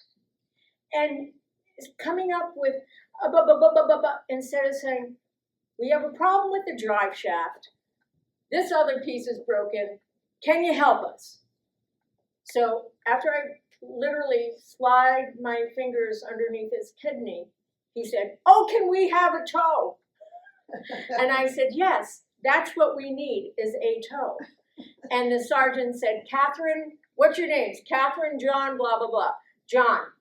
And coming up with, instead of saying, "We have a problem with the drive shaft. This other piece is broken. Can you help us?" So after I literally slide my fingers underneath his kidney, he said, "Oh, can we have a tow?" And I said, "Yes, that's what we need is a tow." And the sergeant said, "Catherine, what's your names? Catherine, John, blah, blah, blah. John,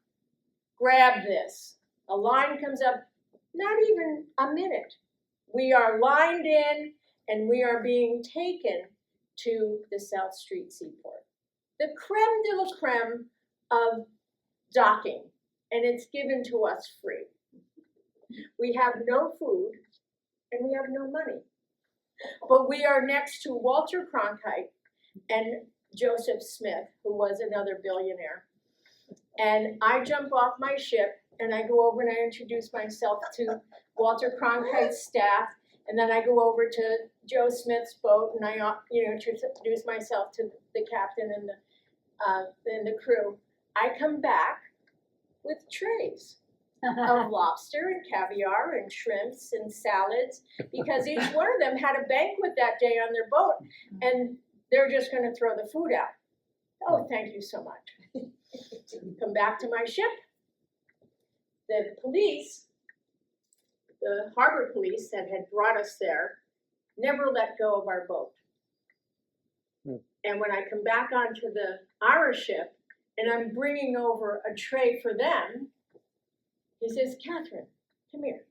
grab this." A line comes up, not even a minute. We are lined in and we are being taken to the South Street Seaport. The creme de la creme of docking, and it's given to us free. We have no food and we have no money. But we are next to Walter Cronkite and Joseph Smith, who was another billionaire. And I jump off my ship and I go over and I introduce myself to Walter Cronkite's staff. And then I go over to Joe Smith's boat and I introduce myself to the captain and the crew. I come back with trays of lobster and caviar and shrimps and salads because each one of them had a banquet that day on their boat and they're just going to throw the food out. Oh, thank you so much. Come back to my ship. The police, the harbor police that had brought us there, never let go of our boat. And when I come back onto our ship and I'm bringing over a tray for them, he says, "Catherine, come here."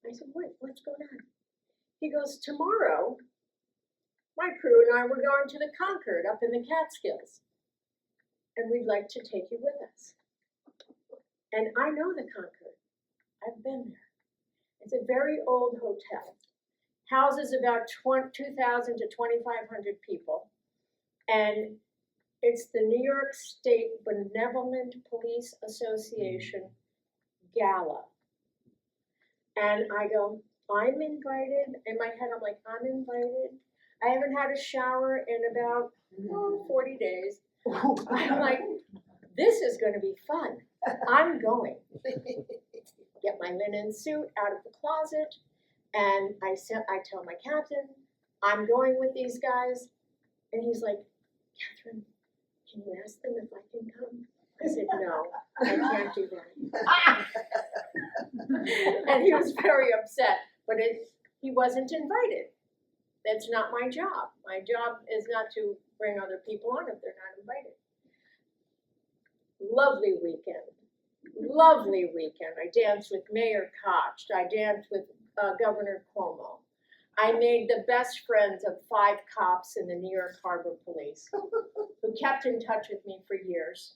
I said, "What's going on?" He goes, "Tomorrow, my crew and I were going to the Concord up in the Catskills, and we'd like to take you with us." And I know the Concord. I've been there. It's a very old hotel. Houses about 2,000 to 2,500 people. And it's the New York State Benevolent Police Association Gala. And I go, "I'm invited." In my head, I'm like, "I'm invited." I haven't had a shower in about 40 days. I'm like, this is going to be fun. I'm going. Get my linen suit out of the closet. And I tell my captain, "I'm going with these guys." And he's like, "Catherine, can you ask them if I can come?" I said, "No, I can't do that." And he was very upset, but he wasn't invited. That's not my job. My job is not to bring other people on if they're not invited. Lovely weekend. Lovely weekend. I danced with Mayor Koch. I danced with Governor Cuomo. I made the best friends of 5 cops in the New York Harbor Police who kept in touch with me for years.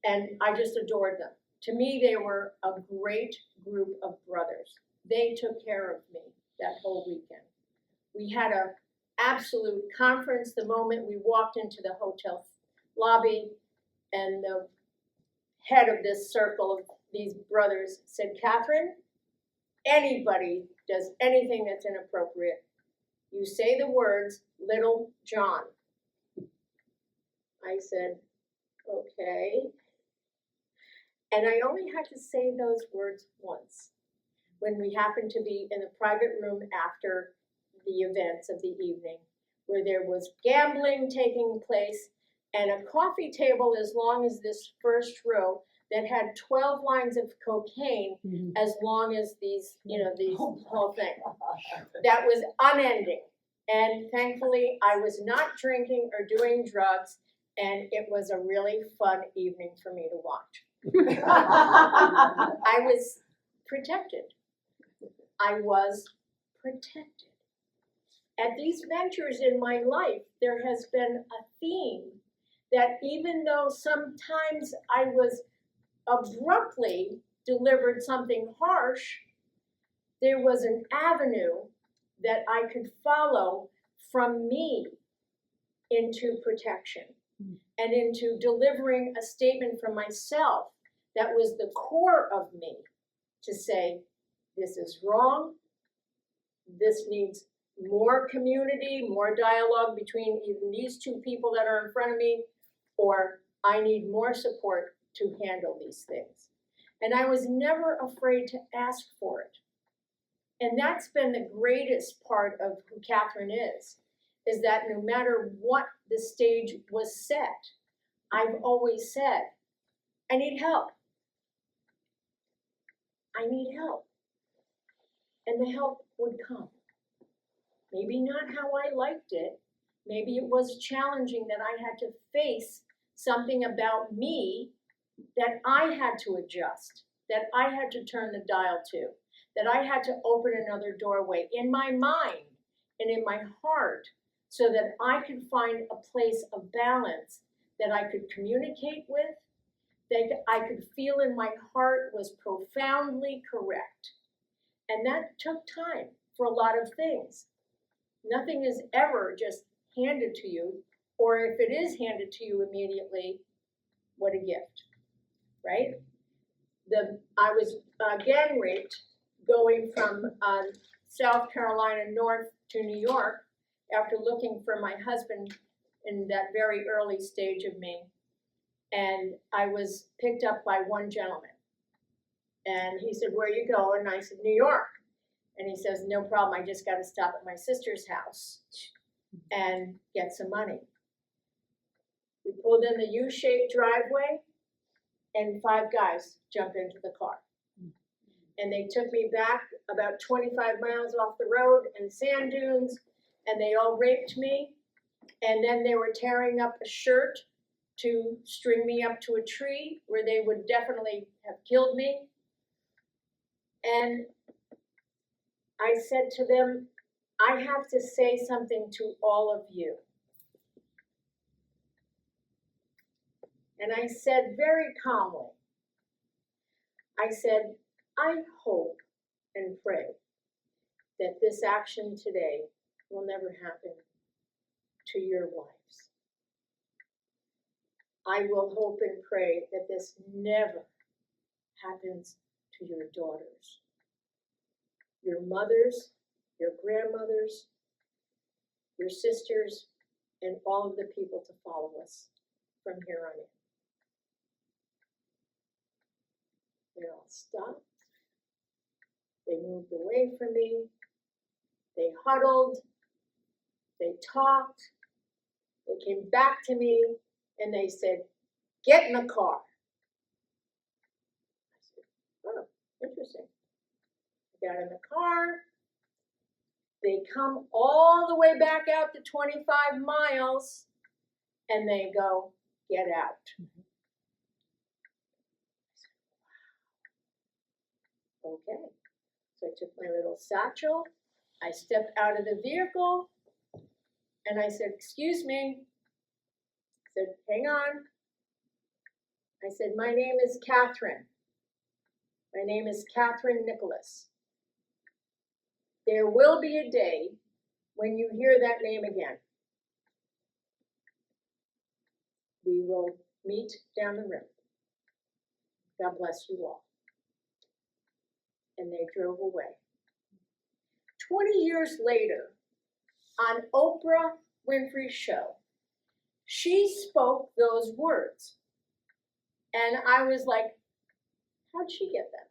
And I just adored them. To me, they were a great group of brothers. They took care of me that whole weekend. We had an absolute conference the moment we walked into the hotel lobby, and the head of this circle of these brothers said, "Catherine, anybody does anything that's inappropriate, you say the words, 'Little John.'" I said, "Okay." And I only had to say those words once, when we happened to be in a private room after the events of the evening, where there was gambling taking place, and a coffee table as long as this first row that had 12 lines of cocaine as long as these, these whole thing. That was unending. And thankfully, I was not drinking or doing drugs, and it was a really fun evening for me to watch. I was protected. I was protected. At these ventures in my life, there has been a theme that even though sometimes I was abruptly delivered something harsh, there was an avenue that I could follow from me into protection and into delivering a statement from myself that was the core of me to say, this is wrong, this needs more community, more dialogue between even these two people that are in front of me, or I need more support to handle these things. And I was never afraid to ask for it. And that's been the greatest part of who Catherine is that no matter what the stage was set, I've always said, I need help. I need help. And the help would come. Maybe not how I liked it. Maybe it was challenging that I had to face something about me that I had to adjust, that I had to turn the dial to, that I had to open another doorway in my mind and in my heart so that I could find a place of balance that I could communicate with, that I could feel in my heart was profoundly correct. And that took time for a lot of things. Nothing is ever just handed to you, or if it is handed to you immediately, what a gift, right? I was gang raped going from South Carolina north to New York after looking for my husband in that very early stage of me. And I was picked up by one gentleman. And he said, where are you going? And I said, New York. And he says, no problem, I just got to stop at my sister's house and get some money. We pulled in the U-shaped driveway, and 5 guys jumped into the car. And they took me back about 25 miles off the road and sand dunes, and they all raped me. And then they were tearing up a shirt to string me up to a tree where they would definitely have killed me. And I said to them, I have to say something to all of you. And I said very calmly, I said, I hope and pray that this action today will never happen to your wives. I will hope and pray that this never happens to your daughters, your mothers, your grandmothers, your sisters, and all of the people to follow us from here on in. They all stopped. They moved away from me. They huddled. They talked. They came back to me and they said, get in the car. I said, oh, interesting. I got in the car. They come all the way back out to 25 miles and they go, get out. Okay, so I took my little satchel, I stepped out of the vehicle, and I said, excuse me. I said, hang on. I said, my name is Catherine. My name is Catherine Nicholas. There will be a day when you hear that name again. We will meet down the road. God bless you all. And they drove away. 20 years later, on Oprah Winfrey's show, she spoke those words. And I was like, how'd she get them?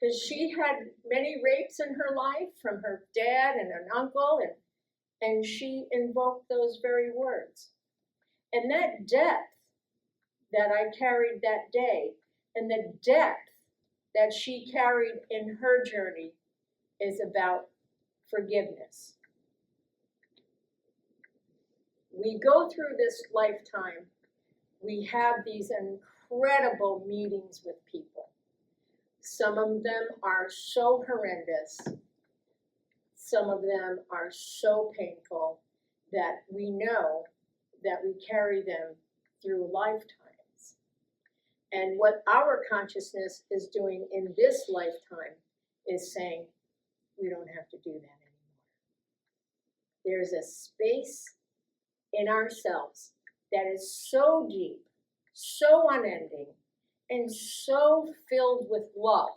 Because she had many rapes in her life from her dad and an uncle, and she invoked those very words. And that depth that I carried that day, and the depth that she carried in her journey, is about forgiveness. We go through this lifetime, we have these incredible meetings with people. Some of them are so horrendous, some of them are so painful that we know that we carry them through lifetimes. And what our consciousness is doing in this lifetime is saying, we don't have to do that anymore. There's a space in ourselves that is so deep, so unending, and so filled with love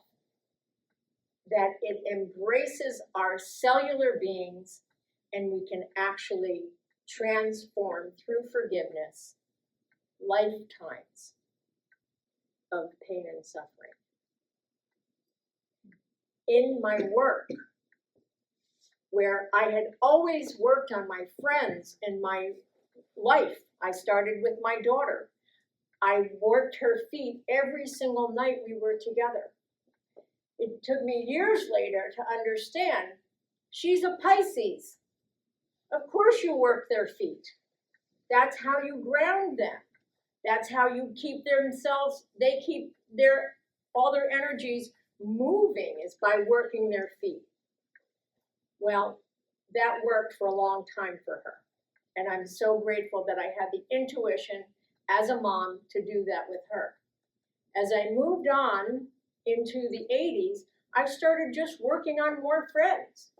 that it embraces our cellular beings, and we can actually transform through forgiveness lifetimes of pain and suffering. In my work, where I had always worked on my friends and my life, I started with my daughter. I worked her feet every single night we were together. It took me years later to understand she's a Pisces. Of course you work their feet. That's how you ground them. That's how you keep themselves, they keep all their energies moving, is by working their feet. Well, that worked for a long time for her. And I'm so grateful that I had the intuition as a mom to do that with her. As I moved on into the 80s, I started just working on more friends.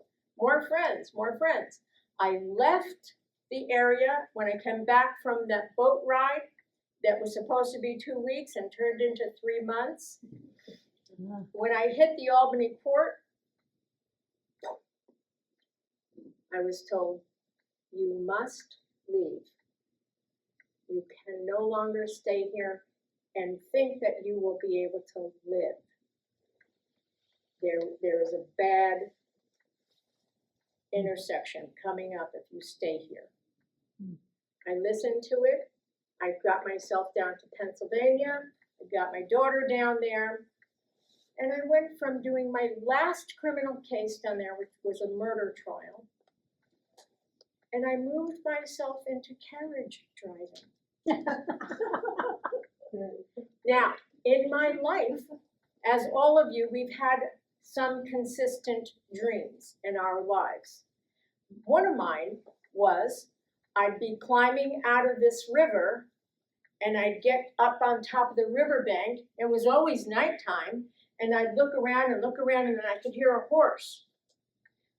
I left the area when I came back from that boat ride that was supposed to be 2 weeks and turned into 3 months. When I hit the Albany port, I was told, you must leave. You can no longer stay here and think that you will be able to live. There is a bad intersection coming up if you stay here. I listened to it. I got myself down to Pennsylvania. I got my daughter down there. And I went from doing my last criminal case down there, which was a murder trial, and I moved myself into carriage driving. Now, in my life, as all of you, we've had some consistent dreams in our lives. One of mine was I'd be climbing out of this river, and I'd get up on top of the riverbank. It was always nighttime, and I'd look around, and then I could hear a horse.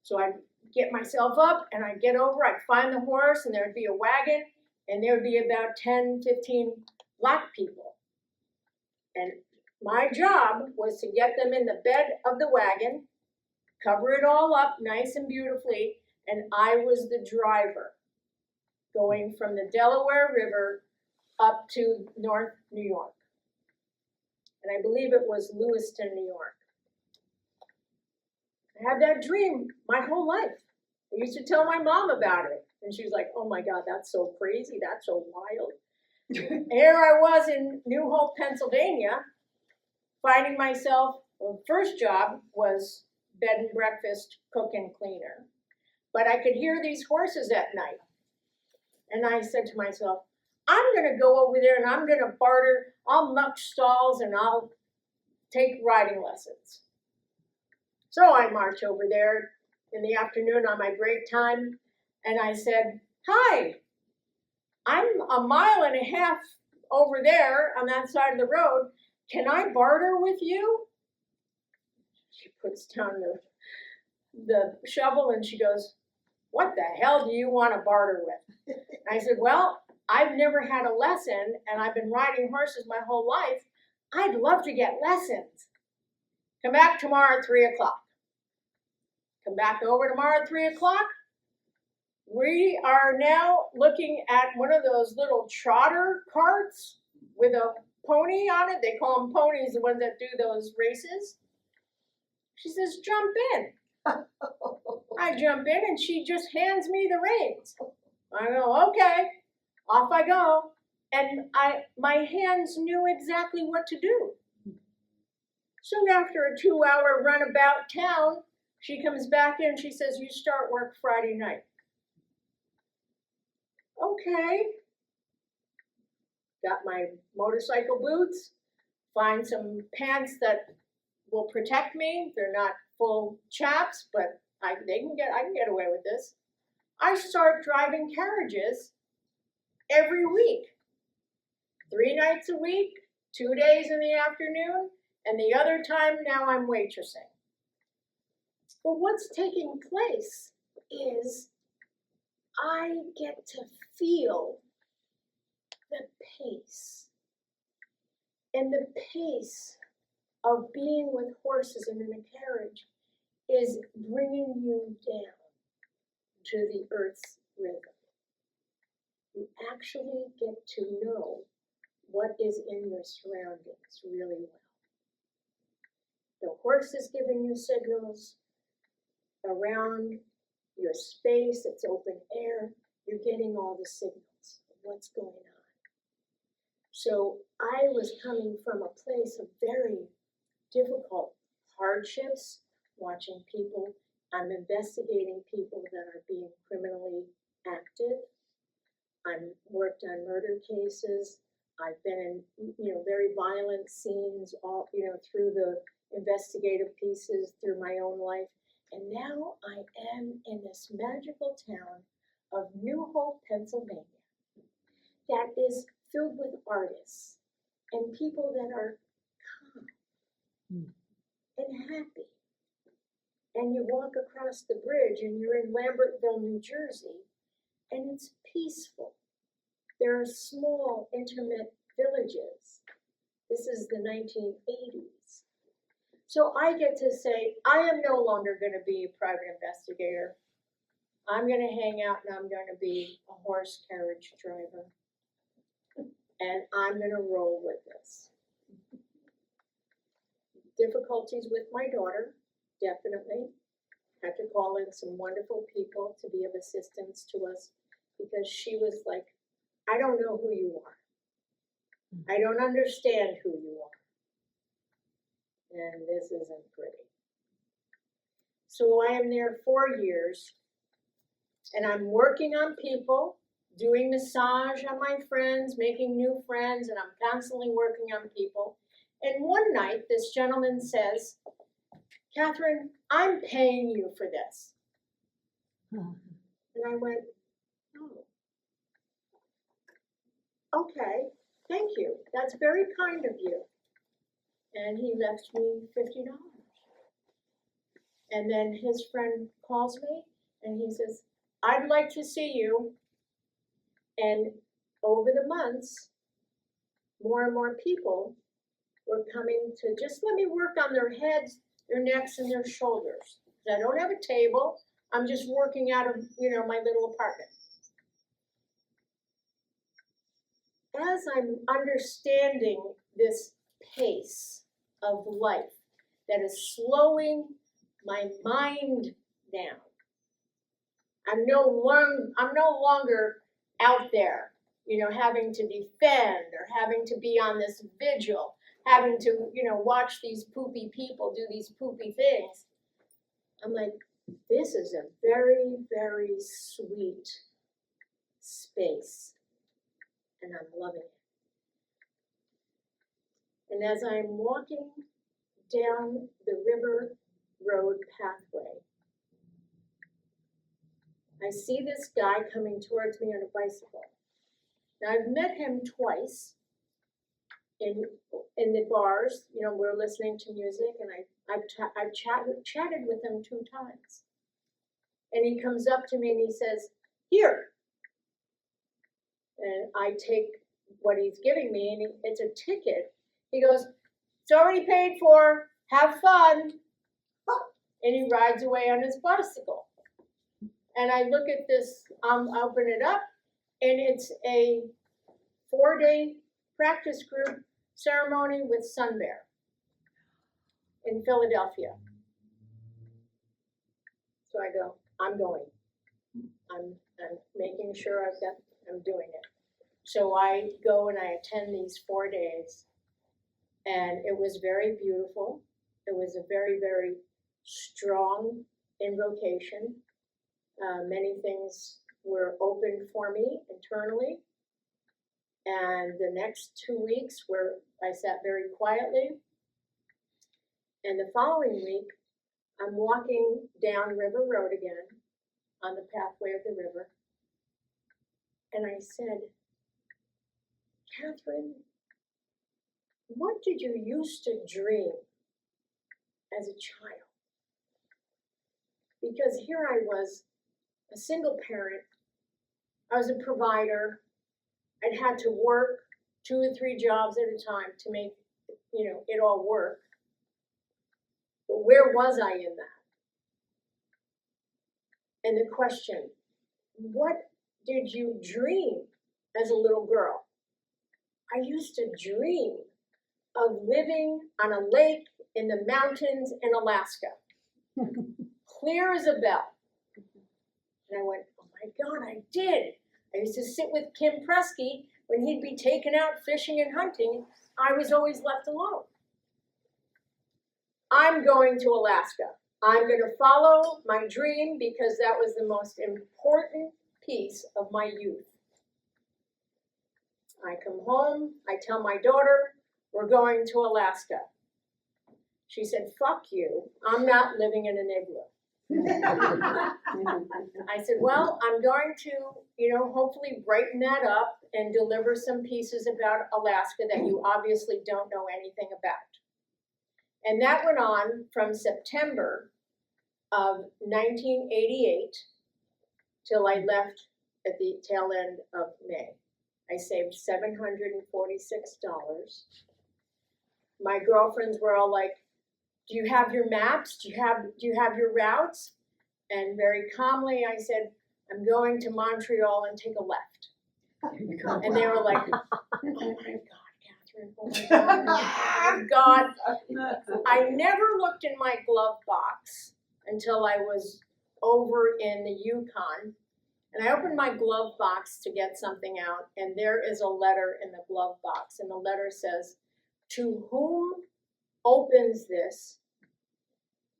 So I'd get myself up, and I'd get over, I'd find the horse, and there'd be a wagon, and there would be about 10, 15 black people. And my job was to get them in the bed of the wagon, cover it all up nice and beautifully, and I was the driver going from the Delaware River up to North New York. And I believe it was Lewiston, New York. I had that dream my whole life. I used to tell my mom about it. And she was like, oh my God, that's so crazy. That's so wild. Here I was in New Hope, Pennsylvania, finding myself, well, the first job was bed and breakfast, cook and cleaner. But I could hear these horses at night. And I said to myself, I'm going to go over there and I'm going to barter. I'll muck stalls and I'll take riding lessons. So I march over there in the afternoon on my break time, and I said, hi, I'm 1.5 miles over there on that side of the road. Can I barter with you? She puts down the shovel and she goes, what the hell do you want to barter with? I said, well, I've never had a lesson and I've been riding horses my whole life. I'd love to get lessons. Come back tomorrow at 3 o'clock. Come back over tomorrow at 3 o'clock. We are now looking at one of those little trotter carts with a pony on it. They call them ponies, the ones that do those races. She says, jump in. I jump in and she just hands me the reins. I go, okay. off I go. And my hands knew exactly what to do. So after a 2-hour run about town, she comes back in, she says, you start work Friday night. Okay. Got my motorcycle boots, find some pants that will protect me. They're not full chaps, but I can get away with this. I start driving carriages every week. 3 nights a week, 2 days in the afternoon, and the other time now I'm waitressing. But what's taking place is I get to feel the pace. And the pace of being with horses and in a carriage is bringing you down to the earth's rhythm. You actually get to know what is in your surroundings really well. The horse is giving you signals around your space, it's open air, you're getting all the signals of what's going on. So I was coming from a place of very difficult hardships, watching people. I'm investigating people that are being criminally active. I'm worked on murder cases. I've been in, very violent scenes, all, through the investigative pieces, through my own life. And now I am in this magical town of New Hope, Pennsylvania, that is filled with artists and people that are calm and happy. And you walk across the bridge and you're in Lambertville, New Jersey, and it's peaceful. There are small, intimate villages. This is the 1980s. So I get to say, I am no longer going to be a private investigator. I'm going to hang out and I'm going to be a horse carriage driver. And I'm going to roll with this. Difficulties with my daughter, definitely. Had to call in some wonderful people to be of assistance to us because she was like, I don't know who you are. I don't understand who you are. And this isn't pretty. So I am there 4 years, and I'm working on people, doing massage on my friends, making new friends, and I'm constantly working on people. And one night, this gentleman says, Catherine, I'm paying you for this. And I went, oh, okay, thank you. That's very kind of you. And he left me $50. And then his friend calls me and he says, I'd like to see you. And over the months, more and more people were coming to just let me work on their heads, their necks, and their shoulders. I don't have a table. I'm just working out of, my little apartment. As I'm understanding this pace of life that is slowing my mind down, I'm no longer out there, having to defend or having to be on this vigil, having to, watch these poopy people do these poopy things. I'm like, this is a very, very sweet space, and I'm loving it. And as I'm walking down the river road pathway, I see this guy coming towards me on a bicycle. Now, I've met him twice in the bars. We're listening to music, and I've chatted with him 2 times. And he comes up to me and he says, here. And I take what he's giving me, and it's a ticket. He goes, it's already paid for, have fun. And he rides away on his bicycle. And I look at this, open it up, and it's a 4-day practice group ceremony with Sun Bear in Philadelphia. So I go, I'm going. I'm making sure I'm doing it. So I go and I attend these 4 days, and it was very beautiful. It was a very, very strong invocation. Many things were opened for me internally. And the next 2 weeks where I sat very quietly. And the following week, I'm walking down River Road again on the pathway of the river. And I said, Catherine, what did you used to dream as a child? Because here I was, a single parent. I was a provider. I'd had to work 2 or 3 jobs at a time to make, it all work. But where was I in that? And the question, what did you dream as a little girl? I used to dream of living on a lake in the mountains in Alaska, clear as a bell. And I went, oh my God, I did. I used to sit with Kim Presky when he'd be taken out fishing and hunting. I was always left alone. I'm going to Alaska. I'm going to follow my dream because that was the most important piece of my youth. I come home, I tell my daughter, we're going to Alaska. She said, fuck you, I'm not living in an igloo. I said, well, I'm going to, hopefully brighten that up and deliver some pieces about Alaska that you obviously don't know anything about. And that went on from September of 1988 till I left at the tail end of May. I saved $746. My girlfriends were all like, do you have your maps? Do you have your routes? And very calmly I said, I'm going to Montreal and take a left. And they were like, oh my God, Catherine, oh my God. I never looked in my glove box until I was over in the Yukon. And I opened my glove box to get something out, and there is a letter in the glove box. And the letter says, to whom opens this?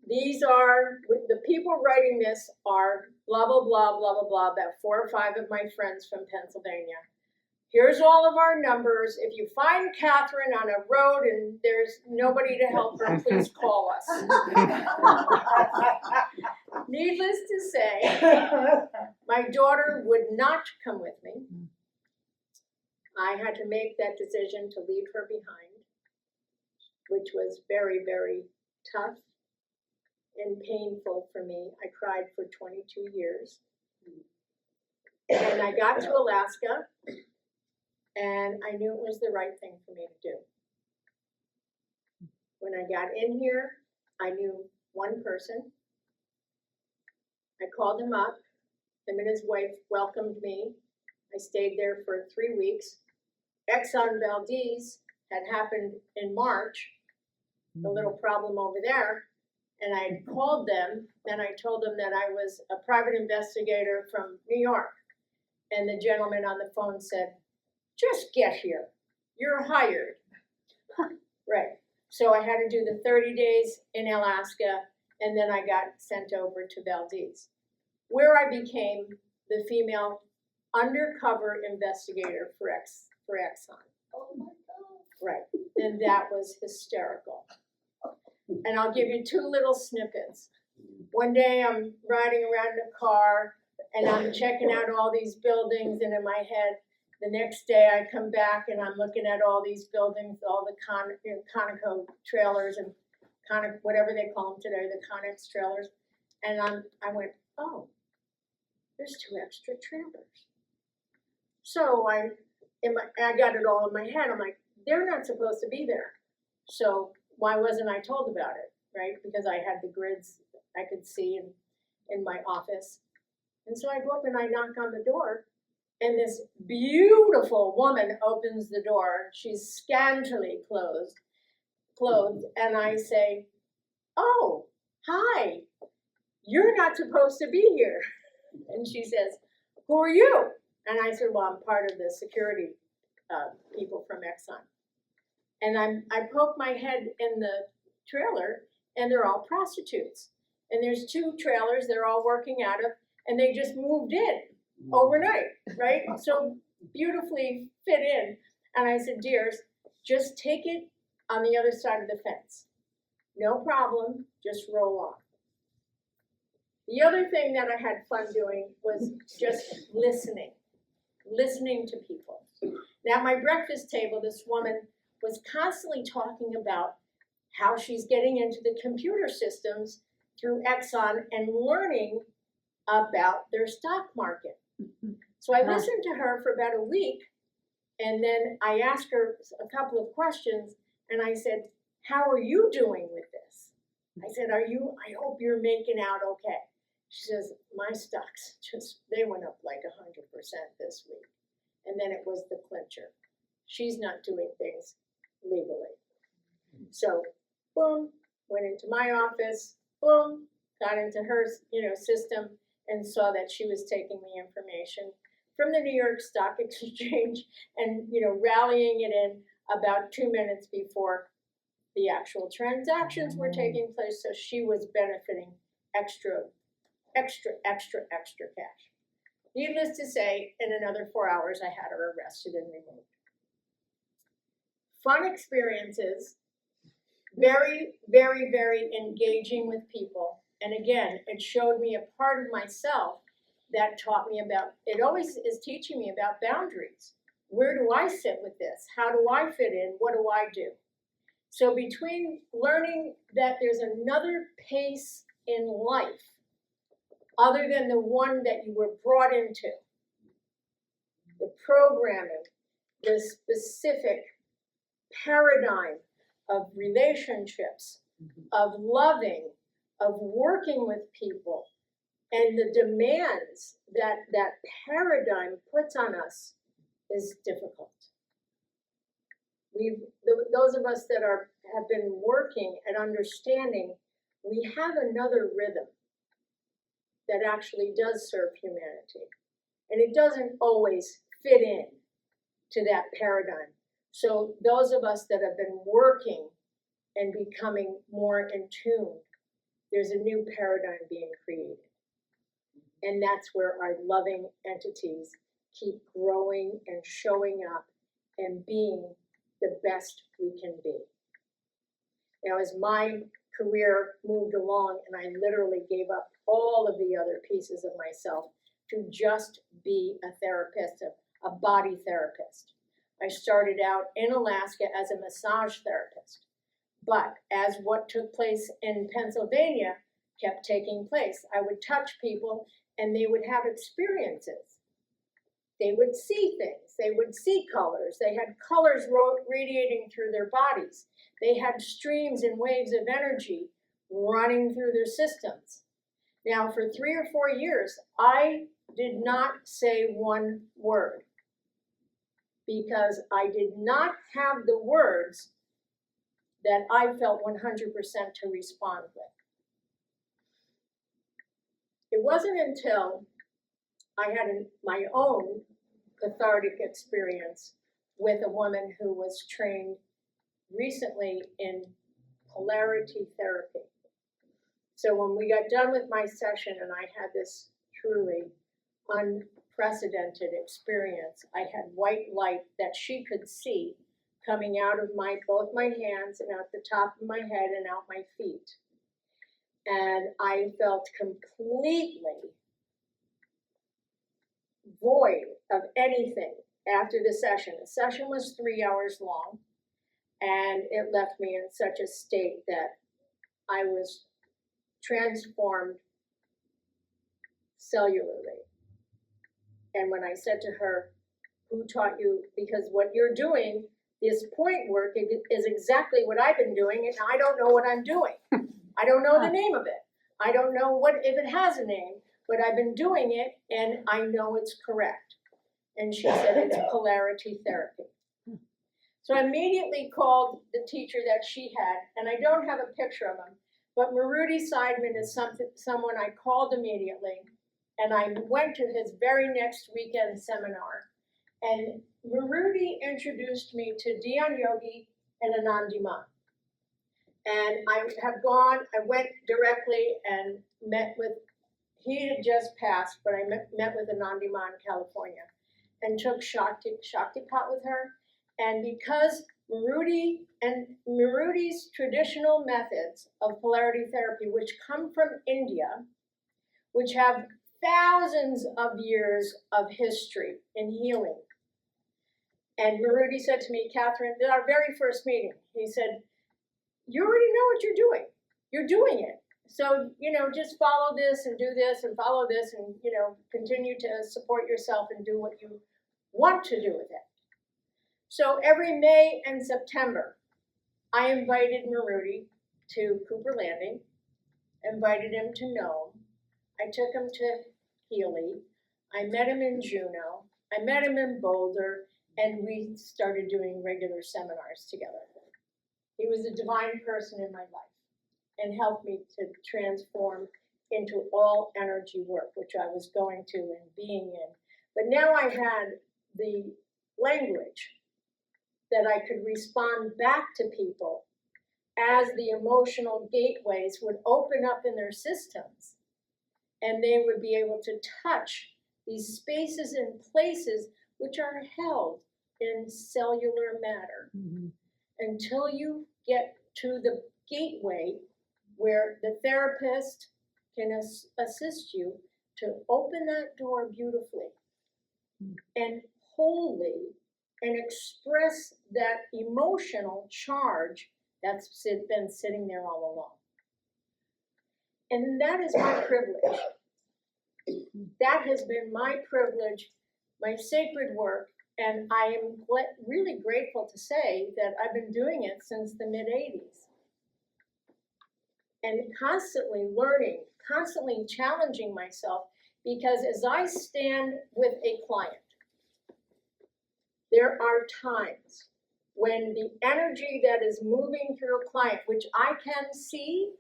These are, the people writing this are blah, blah, blah, blah, blah, blah, about 4 or 5 of my friends from Pennsylvania. Here's all of our numbers. If you find Catherine on a road and there's nobody to help her, please call us. Needless to say, my daughter would not come with me. I had to make that decision to leave her behind, which was very, very tough and painful for me. I cried for 22 years. And I got to Alaska, and I knew it was the right thing for me to do. When I got in here, I knew one person. I called him up. Him and his wife welcomed me. I stayed there for 3 weeks. Exxon Valdez had happened in March, the little problem over there. And I called them, and I told them that I was a private investigator from New York. And the gentleman on the phone said, just get here. You're hired. Right. So I had to do the 30 days in Alaska, and then I got sent over to Valdez, where I became the female undercover investigator for Exxon. Oh my God. Right. And that was hysterical. And I'll give you 2 little snippets. One day I'm riding around in a car and I'm checking out all these buildings, and in my head, the next day I come back and I'm looking at all these buildings, all the Conoco trailers and whatever they call them today, the Connex trailers. And I went, oh, there's 2 extra trailers. So I got it all in my head. I'm like, they're not supposed to be there. So why wasn't I told about it, right? Because I had the grids I could see in my office. And so I go up and I knock on the door, and this beautiful woman opens the door. She's scantily clothed, and I say, oh, hi, you're not supposed to be here. And she says, who are you? And I said, well, I'm part of the security people from Exxon. And I poke my head in the trailer, and they're all prostitutes. And there's 2 trailers they're all working out of, and they just moved in overnight, right? So beautifully fit in. And I said, dears, just take it on the other side of the fence. No problem, just roll on. The other thing that I had fun doing was just listening to people. Now, at my breakfast table, this woman was constantly talking about how she's getting into the computer systems through Exxon and learning about their stock market. So I listened to her for about a week, and then I asked her a couple of questions, and I said, how are you doing with this? I said, I hope you're making out okay. She says, my stocks they went up like 100% this week. And then it was the clincher. She's not doing things legally. So, boom, went into my office, boom, got into her, system, and saw that she was taking the information from the New York Stock Exchange and, rallying it in about 2 minutes before the actual transactions were taking place. So she was benefiting extra cash. Needless to say, in another 4 hours, I had her arrested and removed. Fun experiences, very, very, very engaging with people. And again, it showed me a part of myself that taught me about, it always is teaching me about boundaries. Where do I sit with this? How do I fit in? What do I do? So between learning that there's another pace in life other than the one that you were brought into, the programming, the specific paradigm of relationships, of loving, of working with people, and the demands that that paradigm puts on us is difficult. Those of us that have been working at understanding, we have another rhythm that actually does serve humanity. And it doesn't always fit in to that paradigm. So those of us that have been working and becoming more in tune, there's a new paradigm being created. And that's where our loving entities keep growing and showing up and being the best we can be. Now, as my career moved along and I literally gave up all of the other pieces of myself to just be a therapist, a body therapist. I started out in Alaska as a massage therapist, but as what took place in Pennsylvania kept taking place, I would touch people and they would have experiences. They would see things, they would see colors, they had colors radiating through their bodies. They had streams and waves of energy running through their systems. Now, for 3 or 4 years, I did not say one word because I did not have the words that I felt 100% to respond with. It wasn't until I had my own cathartic experience with a woman who was trained recently in polarity therapy. So when we got done with my session and I had this truly unprecedented experience, I had white light that she could see coming out of both my hands and out the top of my head and out my feet. And I felt completely void of anything after the session. The session was 3 hours long, and it left me in such a state that I was transformed cellularly. And when I said to her, who taught you, because what you're doing, this point work is exactly what I've been doing, and I don't know what I'm doing. I don't know the name of it. I don't know if it has a name, but I've been doing it, and I know it's correct. And she said it's polarity therapy. So I immediately called the teacher that she had, and I don't have a picture of him, but Maruti Seidman is someone I called immediately, and I went to his very next weekend seminar. And Maruti introduced me to Dhyan Yogi and Anand Diman. And I went directly and met with, he had just passed, but I met with Anand Diman in California and took Shaktipat with her. And because Maruti's traditional methods of polarity therapy, which come from India, which have thousands of years of history in healing. And Maruti said to me, Catherine, at our very first meeting, he said, you already know what you're doing. You're doing it. So, just follow this and do this and follow this and, continue to support yourself and do what you want to do with it. So every May and September, I invited Maruti to Cooper Landing, invited him to Nome. I took him to Healy. I met him in Juneau. I met him in Boulder, and we started doing regular seminars together. He was a divine person in my life and helped me to transform into all energy work, which I was going to and being in. But now I had the language that I could respond back to people as the emotional gateways would open up in their systems, and they would be able to touch these spaces and places which are held in cellular matter until you get to the gateway where the therapist can assist you to open that door beautifully and wholly and express that emotional charge that's been sitting there all along. And that is my privilege. That has been my privilege, my sacred work, and I am really grateful to say that I've been doing it since the mid-'80s. And constantly learning, constantly challenging myself, because as I stand with a client, there are times when the energy that is moving through a client, which I can see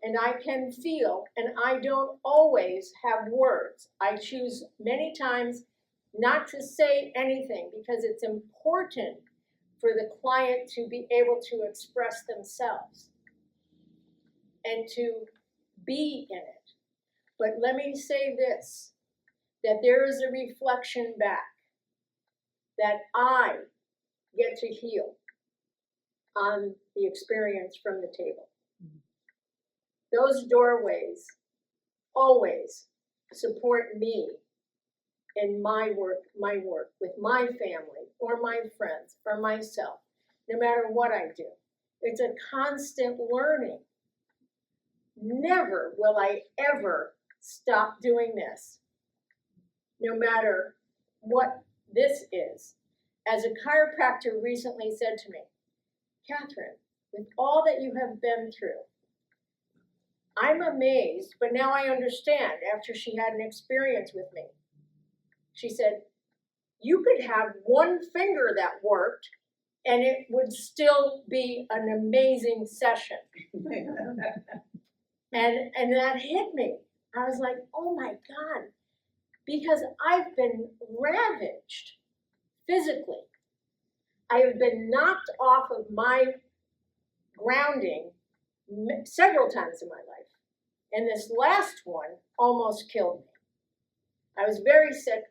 and I can feel, and I don't always have words. I choose many times not to say anything because it's important for the client to be able to express themselves and to be in it. But let me say this, that there is a reflection back that I get to heal on the experience from the table. Those doorways always support me in my work with my family or my friends or myself, no matter what I do. It's a constant learning. Never will I ever stop doing this, no matter what this is. As a chiropractor recently said to me, Catherine, with all that you have been through, I'm amazed, but now I understand after she had an experience with me. She said, you could have one finger that worked and it would still be an amazing session. And that hit me. I was like, oh my God, because I've been ravaged physically. I have been knocked off of my grounding several times in my life. And this last one almost killed me. I was very sick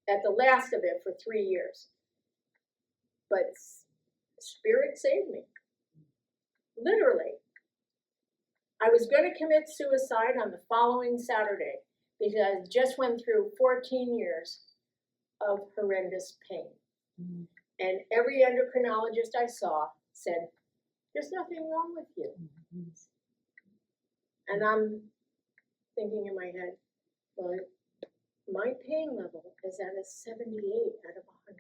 at the last of it for 3 years. But Spirit saved me. Literally. I was going to commit suicide on the following Saturday because I just went through 14 years of horrendous pain. And every endocrinologist I saw said, there's nothing wrong with you. And I'm thinking in my head, well, my pain level is at a 78 out of 100.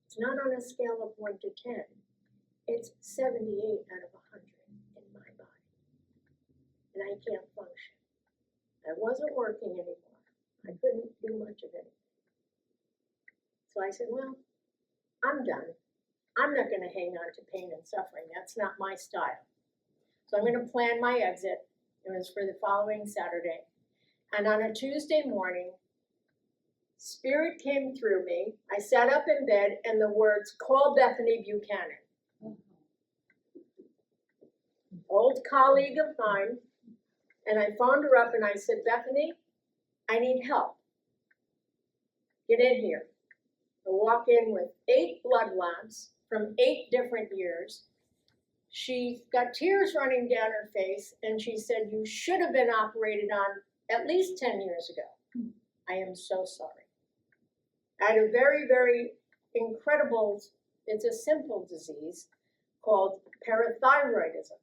It's not on a scale of 1 to 10. It's 78 out of 100 in my body. And I can't function. I wasn't working anymore. I couldn't do much of anything. So I said, well, I'm done. I'm not going to hang on to pain and suffering. That's not my style. So I'm going to plan my exit. It was for the following Saturday. And on a Tuesday morning, Spirit came through me. I sat up in bed and the words, "Call Bethany Buchanan." Old colleague of mine. And I phoned her up and I said, "Bethany, I need help. Get in here." I walk in with 8 blood labs from 8 different years. She got tears running down her face and she said, "You should have been operated on at least 10 years ago. I am so sorry." I had a very, very incredible, it's a simple disease called parathyroidism.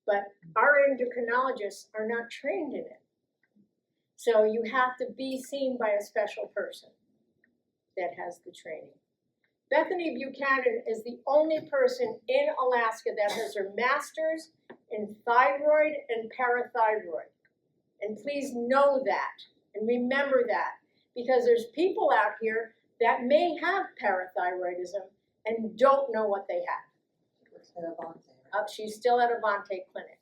But our endocrinologists are not trained in it. So you have to be seen by a special person that has the training. Bethany Buchanan is the only person in Alaska that has her master's in thyroid and parathyroid. And please know that and remember that, because there's people out here that may have parathyroidism and don't know what they have. She's still at Avante Clinic.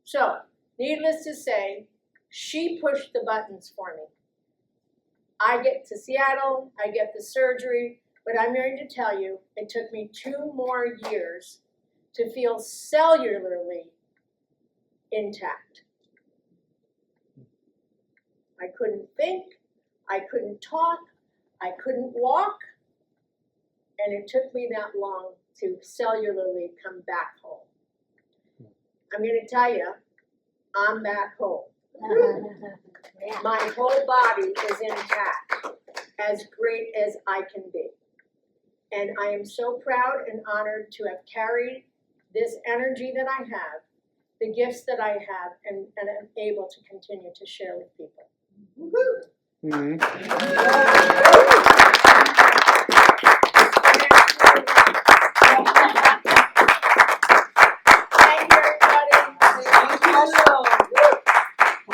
So, needless to say, she pushed the buttons for me. I get to Seattle, I get the surgery, but I'm going to tell you, it took me 2 more years to feel cellularly intact. I couldn't think, I couldn't talk, I couldn't walk, and it took me that long to cellularly come back home. I'm going to tell you, I'm back home. My whole body is intact, as great as I can be. And I am so proud and honored to have carried this energy that I have, the gifts that I have, and am able to continue to share with people. Thank you, everybody.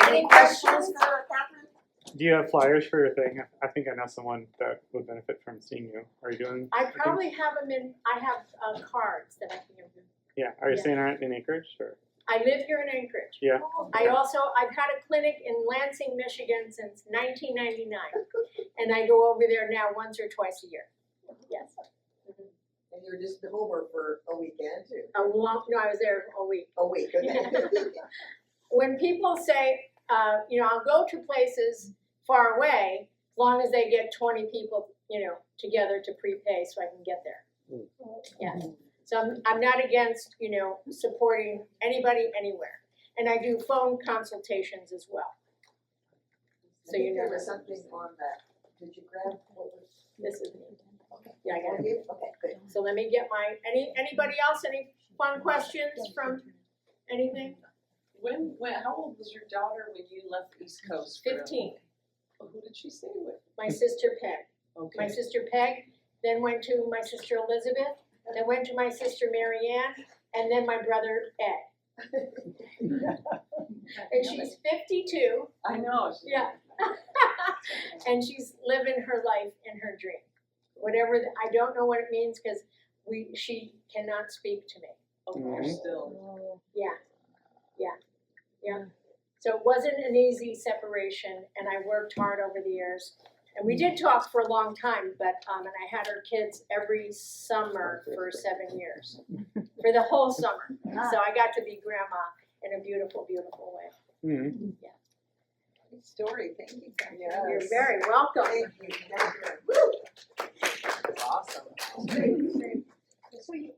Any questions for Catherine? Do you have flyers for your thing? I think I know someone that would benefit from seeing you. Are you doing? I probably have them in. I have cards that I can give you. Yeah. Are you Yeah. staying in Anchorage or? I live here in Anchorage. Yeah. I've had a clinic in Lansing, Michigan since 1999, and I go over there now once or twice a year. Yes. And you were just at Homer for a weekend too? No, I was there a week. A week, okay. When people say, I'll go to places far away, as long as they get 20 people, together to prepay so I can get there. Yeah. So I'm not against, supporting anybody anywhere. And I do phone consultations as well. So you know. There was something on that. Did you grab what was? This is me. Okay. Yeah, I got it. Okay, good. So let me get anybody else, any fun questions from anything? How old was your daughter when you left the East Coast? 15. Who did she stay with? My sister Peg. Okay. My sister Peg, then went to my sister Elizabeth, then went to my sister Mary Ann, and then my brother Ed. And she's 52. I know. Yeah. And she's living her life in her dream. I don't know what it means because she cannot speak to me. Okay, still. Yeah. So it wasn't an easy separation, and I worked hard over the years. And we did talk for a long time, but and I had her kids every summer for 7 years, for the whole summer. So I got to be grandma in a beautiful, beautiful way. Mm-hmm. Good story, thank you. Yes. You're very welcome. Thank you. Woo! That's awesome. So you